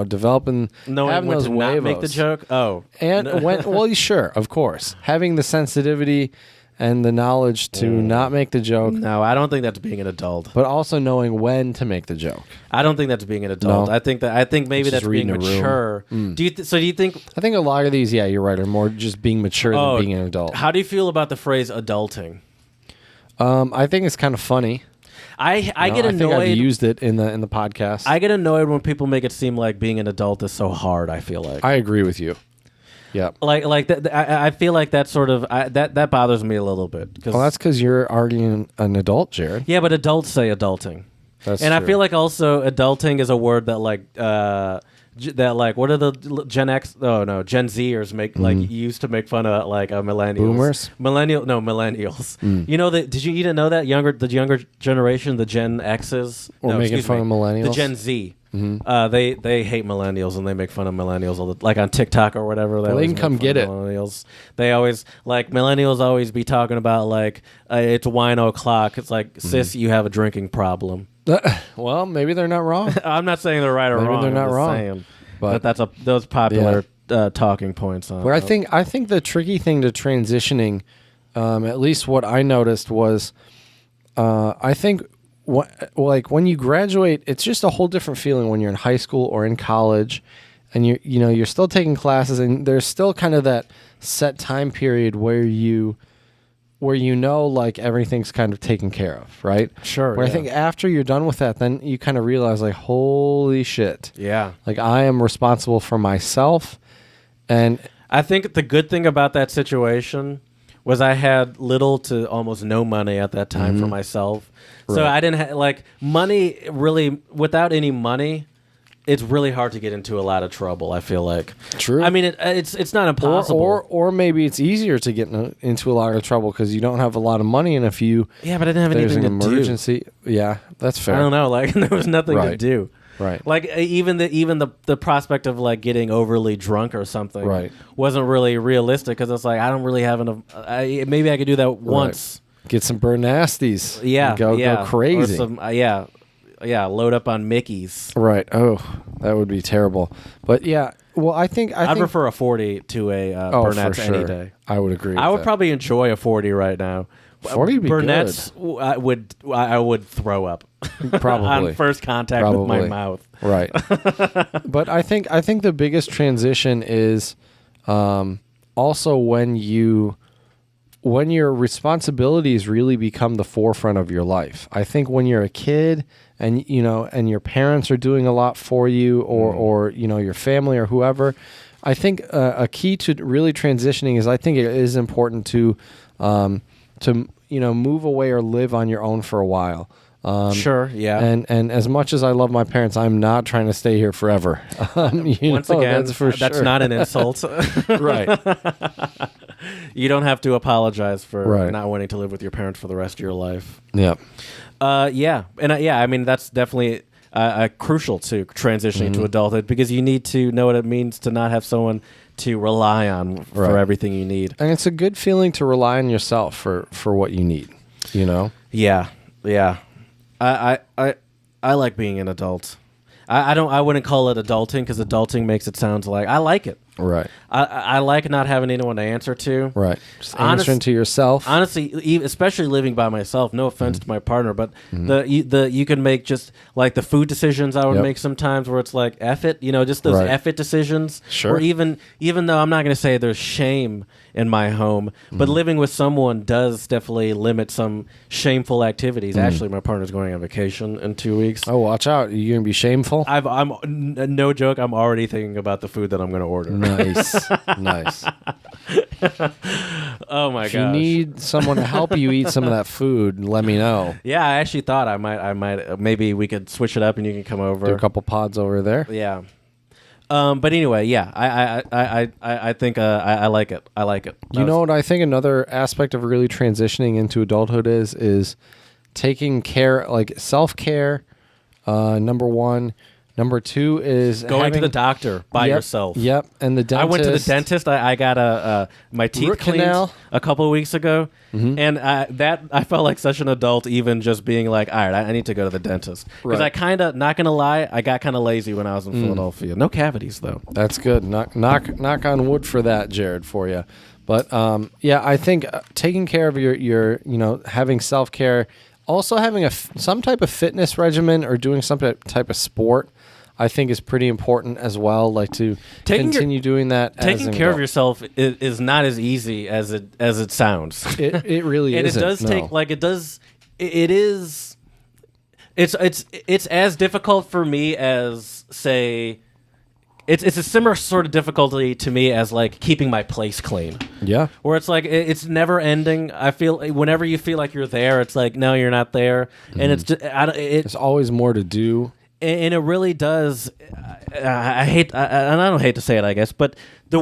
developing, having those when to huevos. not make the joke. Oh, and well, sure, of course, having the sensitivity. And the knowledge to not make the joke. No, I don't think that's being an adult. But also knowing when to make the joke. I don't think that's being an adult. No. I think maybe that's being mature. Do you think? I think a lot of these, you're right, are more just being mature than being an adult. How do you feel about the phrase adulting? I think it's kind of funny. I get annoyed. I think I've used it in the podcast. I get annoyed when people make it seem like being an adult is so hard. I feel like I agree with you. Yeah, like that. I feel like that sort of that bothers me a little bit. Well, that's because you're arguing an adult, Jared. Yeah, but adults say adulting. That's and true. I feel like also adulting is a word that what are the Gen Zers make used to make fun of millennials. Boomers? Millennials. You know that? Did you even know that the younger generation, the Gen X's, making fun of millennials? The Gen Z. Mm-hmm. They hate millennials and they make fun of millennials like on TikTok or whatever. They can come get it. Millennials. They always millennials always be talking about it's wine o'clock. It's like sis, you have a drinking problem. Well, maybe they're not wrong. I'm not saying they're right or wrong. Maybe they're not wrong. Saying, but that's those popular talking points. Where I think the tricky thing to transitioning, at least what I noticed was I think like when you graduate, it's just a whole different feeling when you're in high school or in college, and you're still taking classes, and there's still kind of that set time period where you like everything's kind of taken care of, right? Sure. But I think after you're done with that, then you kind of realize like, holy shit. Yeah. Like I am responsible for myself. And I think the good thing about that situation was I had little to almost no money at that time for myself. So I didn't have like money really. Without any money, it's really hard to get into a lot of trouble, I feel like. True. I mean, it's not impossible. Or maybe it's easier to get into a lot of trouble because you don't have a lot of money, and if you but I didn't have there's anything an to emergency. Yeah, that's fair. I don't know. Like there was nothing to do. Right. Like even the prospect of like getting overly drunk or something wasn't really realistic because it's like I don't really have enough. Maybe I could do that once. Get some burn nasties. Yeah. Go crazy. Or some, load up on Mickey's. Right. Oh, that would be terrible. But yeah, well, I think I'd prefer a 40 to a Burnett's for sure. any day. I would agree. I would that. probably enjoy a 40 right now. 40 would be Burnett's, good. I would throw up. Probably on first contact with my mouth. Right. But I think the biggest transition is also when your responsibilities really become the forefront of your life. I think when you're a kid and and your parents are doing a lot for you or your family or whoever, I think a key to really transitioning is I think it is important to move away or live on your own for a while. Sure, yeah. And as much as I love my parents, I'm not trying to stay here forever. Once again, that's not an insult. Right. You don't have to apologize for not wanting to live with your parents for the rest of your life. Yeah. I mean, that's definitely crucial to transitioning to adulthood because you need to know what it means to not have someone to rely on for everything you need. And it's a good feeling to rely on yourself for what you need, Yeah. I like being an adult. I wouldn't call it adulting because adulting makes it sound like I like it. Right. I like not having anyone to answer to. Right. Just answering to yourself. Honestly, especially living by myself. No offense to my partner, but you can make just like the food decisions I would make sometimes, where it's like F it, just those F it decisions. Sure. Or even though I'm not going to say there's shame in my home, but living with someone does definitely limit some shameful activities. Actually, my partner's going on vacation in 2 weeks. Oh, watch out! You're gonna be shameful. I'm no joke. I'm already thinking about the food that I'm going to order. Nice. Oh my gosh. If you need someone to help you eat some of that food, let me know. Yeah, I actually thought I might maybe we could switch it up and you can come over. Do a couple pods over there. Yeah. But anyway, yeah, I think I like it. I like it. You know what I think another aspect of really transitioning into adulthood is taking care, like self-care, number one. Number two is going to the doctor by yourself. Yep, and the dentist. I went to the dentist. I got my teeth cleaned a couple of weeks ago, and I felt like such an adult, even just being like, all right, I need to go to the dentist because I kind of, not gonna lie, I got kind of lazy when I was in Philadelphia. No cavities though. That's good. Knock on wood for that, Jared, for you. But I think taking care of your having self-care, also having some type of fitness regimen or doing some type of sport, I think is pretty important as well. Like to continue doing that. Taking care of yourself is not as easy as it sounds. It really is. And it does take like it does. It is. It's as difficult for me as say. It's a similar sort of difficulty to me as like keeping my place clean. Yeah. Where it's like it's never ending. I feel whenever you feel like you're there, it's like no, you're not there, and it's just, there's always more to do. And it really does. I don't hate to say it, I guess, but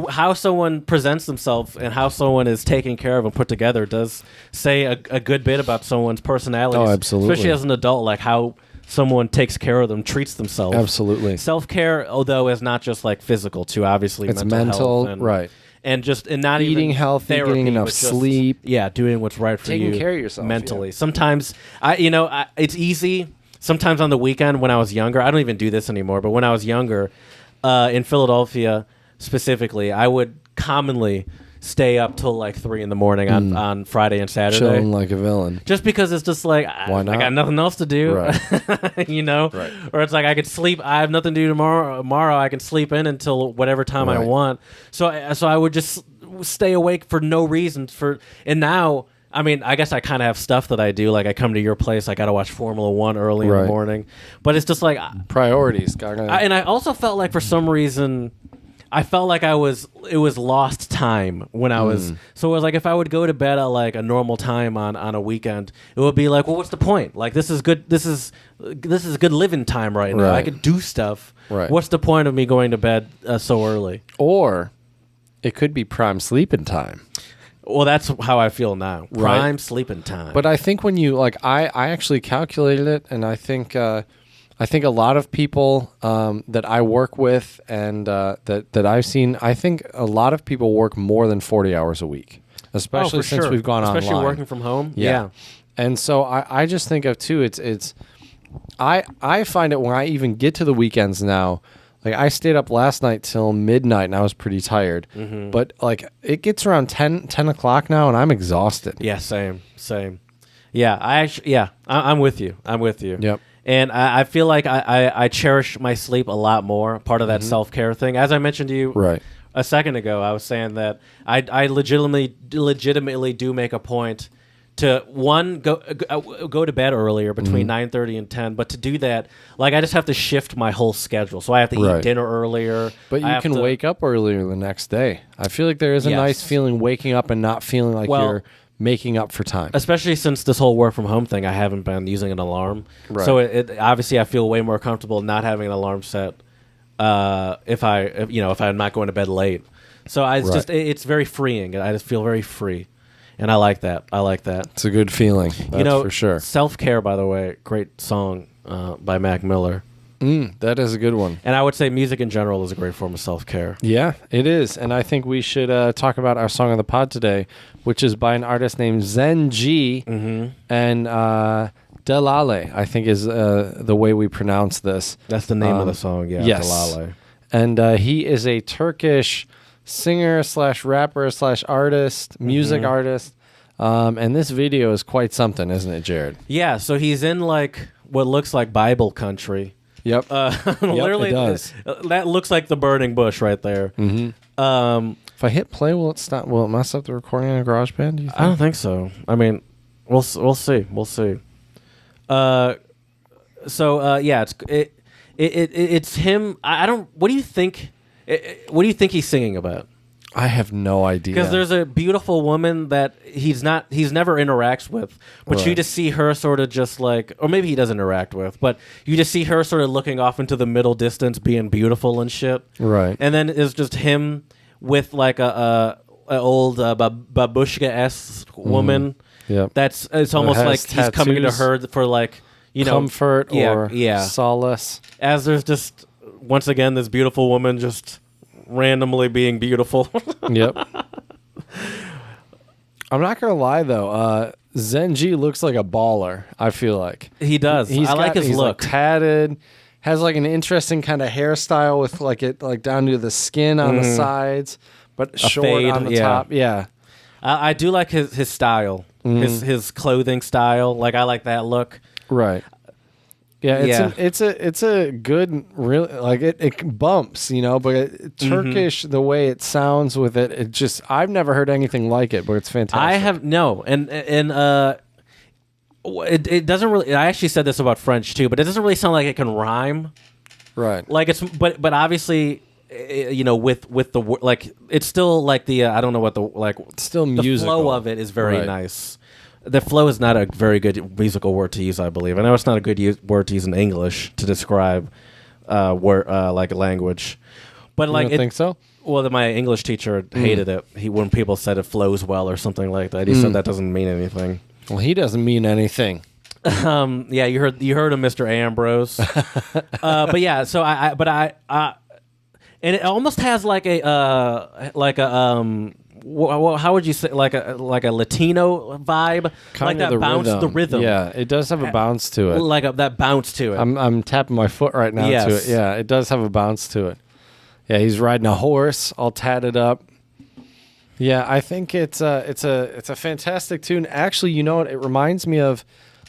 how someone presents themselves and how someone is taken care of and put together does say a good bit about someone's personality. Oh, absolutely. Especially as an adult, like how someone takes care of them, treats themselves. Absolutely. Self-care, although, is not just like physical too. Obviously, it's mental health right. And not eating even healthy, therapy, getting enough sleep. Yeah, doing what's right for you. Taking care of yourself mentally. Yeah. Sometimes, it's easy. Sometimes on the weekend when I was younger, I don't even do this anymore, but when I was younger, in Philadelphia specifically, I would commonly stay up till like 3 in the morning on Friday and Saturday. Chilling like a villain. Just because it's just like, Why not? I got nothing else to do. Right. You know? Right. Or it's like I could sleep. I have nothing to do tomorrow. I can sleep in until whatever time I Right. want. So I would just stay awake for no reason. And now, I mean, I guess I kind of have stuff that I do. Like I come to your place, I got to watch Formula One early in the Right. morning. But it's just like Priorities. and I also felt like for some reason, I felt like it was lost time when I was. So it was like if I would go to bed at like a normal time on a weekend, it would be like, well, what's the point? Like this is good. This is good living time right now. I Right. could do stuff. Right. What's the point of me going to bed so early? Or it could be prime sleeping time. Well, that's how I feel now. Right. Prime sleeping time. But I think when you like, I actually calculated it, and I think a lot of people that I work with and that I've seen, I think a lot of people work more than 40 hours a week, especially since we've gone especially online. working from home. Yeah. And so I just think of too, I find it when I even get to the weekends now, like I stayed up last night till midnight and I was pretty tired, but like it gets around 10 o'clock now and I'm exhausted. Yeah, same. Yeah, I'm with you. Yep. And I feel like I cherish my sleep a lot more. Part of that self-care thing. As I mentioned to you Right. a second ago, I was saying that I legitimately do make a point to, one, go to bed earlier between 9:30 and 10. But to do that, like I just have to shift my whole schedule. So I have to eat Right. dinner earlier. But you can wake up earlier the next day. I feel like there is a Yes. nice feeling waking up and not feeling like Well, you're making up for time. Especially since this whole work from home thing, I haven't been using an alarm. Right. So it obviously I feel way more comfortable not having an alarm set if I'm not going to bed late. So it's very freeing. I just feel very free, and I like that. It's a good feeling. That's for sure. Self-Care, by the way, great song by Mac Miller. That is a good one. And I would say music in general is a great form of self-care. Yeah, it is. And I think we should talk about our song on the pod today, which is by an artist named Zen G and Delale, I think is the way we pronounce this. That's the name of the song, yeah. Yes. Delale. And he is a Turkish singer / rapper / artist, music artist. And this video is quite something, isn't it, Jared? Yeah, so he's in like what looks like Bible country. Yep. Literally, it does. That looks like the burning bush right there. If I hit play, will it stop? Will it mess up the recording on GarageBand? Do you think? I don't think so. I mean, we'll see. It's him. I don't. What do you think? What do you think he's singing about? I have no idea. Because there's a beautiful woman that he's never interacts with, but you Right. just see her sort of just like, or maybe he doesn't interact with, but you just see her sort of looking off into the middle distance, being beautiful and shit. Right. And then it's just him with like a old babushka-esque woman. Yep. It's almost has like he's coming to tattoos, her for like, comfort or yeah. solace. As there's just once again this beautiful woman just randomly being beautiful. Yep. I'm not gonna lie though. Zenji looks like a baller. I feel like He does. I like his he's look. Like tatted, has like an interesting kind of hairstyle with like it like down to the skin on the sides, but short fade, on the yeah. top. Yeah. I do like his style, his clothing style. Like I like that look. Right. Yeah, Yeah. It's a good really like it bumps, but Turkish the way it sounds with it just I've never heard anything like it, but it's fantastic. I have no, and it doesn't really. I actually said this about French too, but it doesn't really sound like it can rhyme. Right. Like but obviously, with the like, it's still like the I don't know what the like. It's still The musical. flow of it is very Right. nice. The flow is not a very good musical word to use, I believe. I know it's not a good word to use in English to describe like a language, but You like don't think so? Well, my English teacher hated it. When people said it flows well or something like that, he said that doesn't mean anything. Well, he doesn't mean anything. Yeah, you heard him, Mr. Ambrose. But yeah, so and it almost has like a how would you say, like a Latino vibe, Kind like of that bounce, the rhythm. Yeah, it does have a bounce to it. Like that bounce to it. I'm tapping my foot right now to Yes. it. Yeah, it does have a bounce to it. Yeah, he's riding a horse, all tatted up. Yeah, I think it's a fantastic tune. Actually, you know what? It reminds me of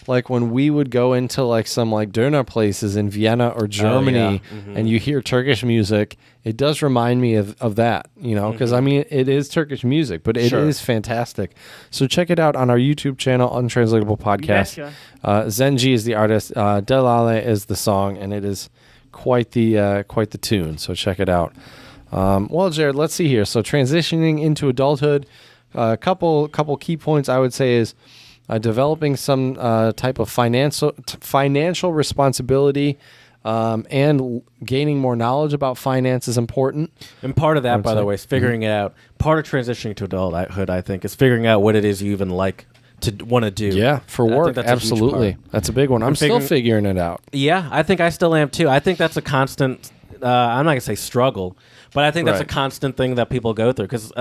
like when we would go into like some like Döner places in Vienna or Germany, and you hear Turkish music. It does remind me of that, you know, because I mean it is Turkish music, but it is fantastic. So check it out on our YouTube channel, Untranslatable Podcast. Zenji is the artist, Delale is the song, and it is quite the tune. So check it out. Well, Jared, let's see here. So transitioning into adulthood, a couple key points I would say is developing some type of financial responsibility and gaining more knowledge about finance is important. And part of that, by the way, is figuring it out. Part of transitioning to adulthood, I think, is figuring out what it is you even like to want to do. Yeah, for work, absolutely. That's a big one. I'm still figuring it out. Yeah, I think I still am too. I think that's a constant, I'm not going to say struggle, but I think that's a constant thing that people go through because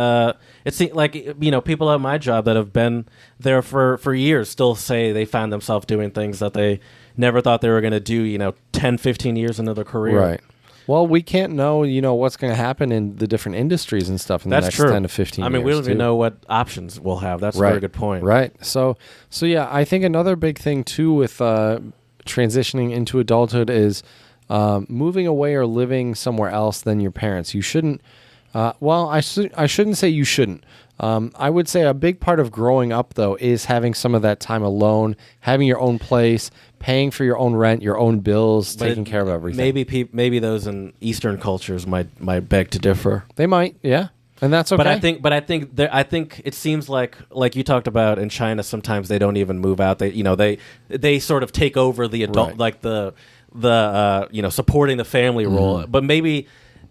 it seems like, you know, people at my job that have been there for years still say they find themselves doing things that they never thought they were going to do, you know, 10, 15 years into their career. Right. Well, we can't know, you know, what's going to happen in the different industries and stuff in the next 10 to 15 years. I mean, we don't even know what options we'll have. That's a very good point. Right. So yeah, I think another big thing, too, with transitioning into adulthood is moving away or living somewhere else than your parents. You shouldn't, I shouldn't say you shouldn't. I would say a big part of growing up, though, is having some of that time alone, having your own place, paying for your own rent, your own bills, taking care of everything. Maybe those in Eastern cultures might beg to differ. They might, yeah, and that's okay. But I think it seems like you talked about in China. Sometimes they don't even move out. They sort of take over the adult, like the supporting the family role. But maybe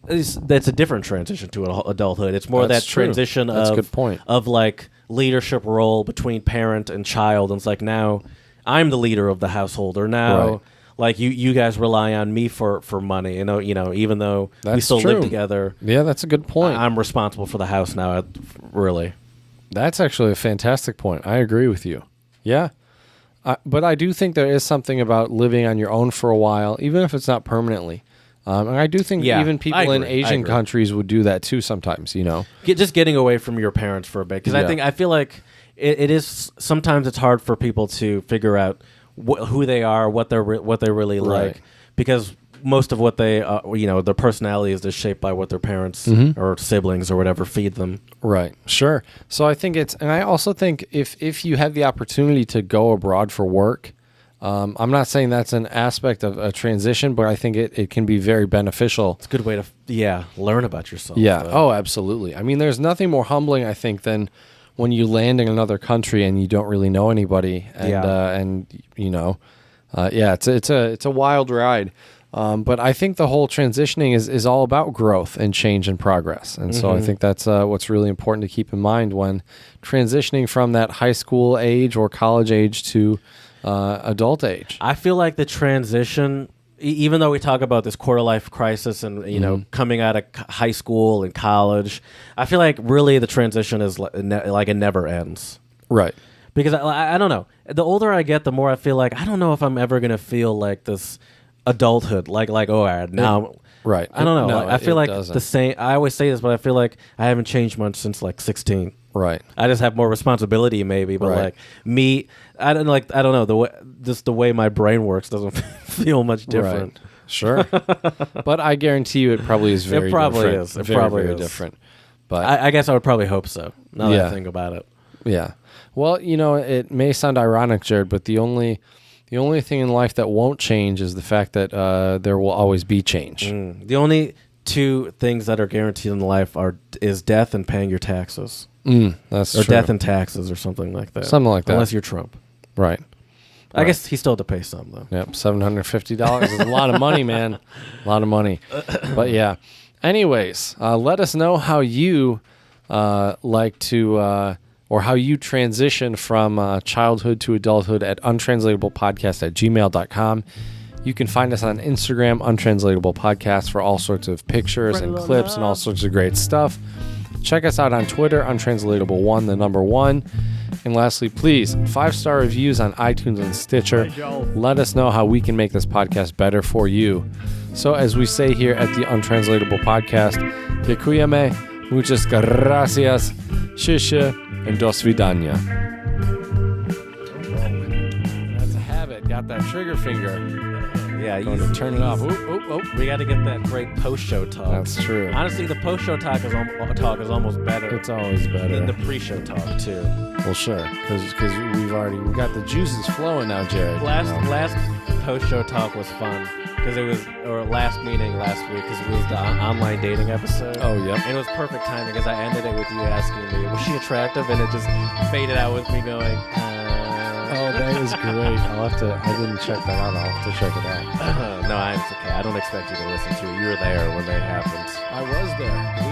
that's a different transition to adulthood. It's more that transition that's a good point. Of like leadership role between parent and child. And it's like now I'm the leader of the household, or now like you guys rely on me for money. You know, even though we still live together. Yeah, that's a good point. I'm responsible for the house now. Really, that's actually a fantastic point. I agree with you. Yeah. But I do think there is something about living on your own for a while, even if it's not permanently. And I do think even people in Asian countries would do that too sometimes, you know. Just getting away from your parents for a bit. Because I feel like it is, sometimes it's hard for people to figure out who they are, what they're really like. Because most of what they, their personality is just shaped by what their parents or siblings or whatever feed them. Right, sure. So I think and I also think if you have the opportunity to go abroad for work, I'm not saying that's an aspect of a transition, but I think it can be very beneficial. It's a good way to, learn about yourself. Yeah, oh, absolutely. I mean, there's nothing more humbling, I think, than when you land in another country and you don't really know anybody. And, it's a wild ride. But I think the whole transitioning is all about growth and change and progress. And so I think that's what's really important to keep in mind when transitioning from that high school age or college age to adult age. I feel like the transition, even though we talk about this quarter life crisis and coming out of high school and college, I feel like really the transition is like it never ends. Right. Because I don't know. The older I get, the more I feel like I don't know if I'm ever gonna feel like this adulthood, like now. Right. I don't know. No, I feel like doesn't. the same. I always say this, but I feel like I haven't changed much since like 16. Right. I just have more responsibility, maybe, but like me, I don't know the way my brain works doesn't feel much different. Right. Sure. But I guarantee you, it probably is very. It probably different. is. It very, probably very is different. But I guess I would probably hope so. Now that I think about it. Yeah. Well, it may sound ironic, Jared, but the only thing in life that won't change is the fact that there will always be change. The only two things that are guaranteed in life is death and paying your taxes. That's or true. death and taxes or something like that. Something like that. Unless you're Trump. Right. I guess he still had to pay some, though. Yep, $750 is a lot of money, man. A lot of money. But yeah. Anyways, let us know how you like to... or how you transition from childhood to adulthood at untranslatablepodcast@gmail.com. You can find us on Instagram, Untranslatable Podcast, for all sorts of pictures and clips and all sorts of great stuff. Check us out on Twitter, Untranslatable1, the number 1. And lastly, please, 5-star reviews on iTunes and Stitcher. Let us know how we can make this podcast better for you. So as we say here at the Untranslatable Podcast, Děkujeme, muchas gracias. Shisha, and do svidanya. That's a habit. Got that trigger finger. Yeah, Going to turn it off. Oop, oop, oop. We got to get that great post-show talk. That's true. Honestly, the post-show talk is almost better. It's always better than the pre-show talk too. Well, sure, because we've got the juices flowing now, Jared. Last post-show talk was fun because it was last meeting last week because it was the online dating episode. Oh, yep. And it was perfect timing because I ended it with you asking me, was she attractive? And it just faded out with me going, Oh, that was great. I didn't check that out. I'll have to check it out. No, it's okay. I don't expect you to listen to it. You were there when that happened. I was there.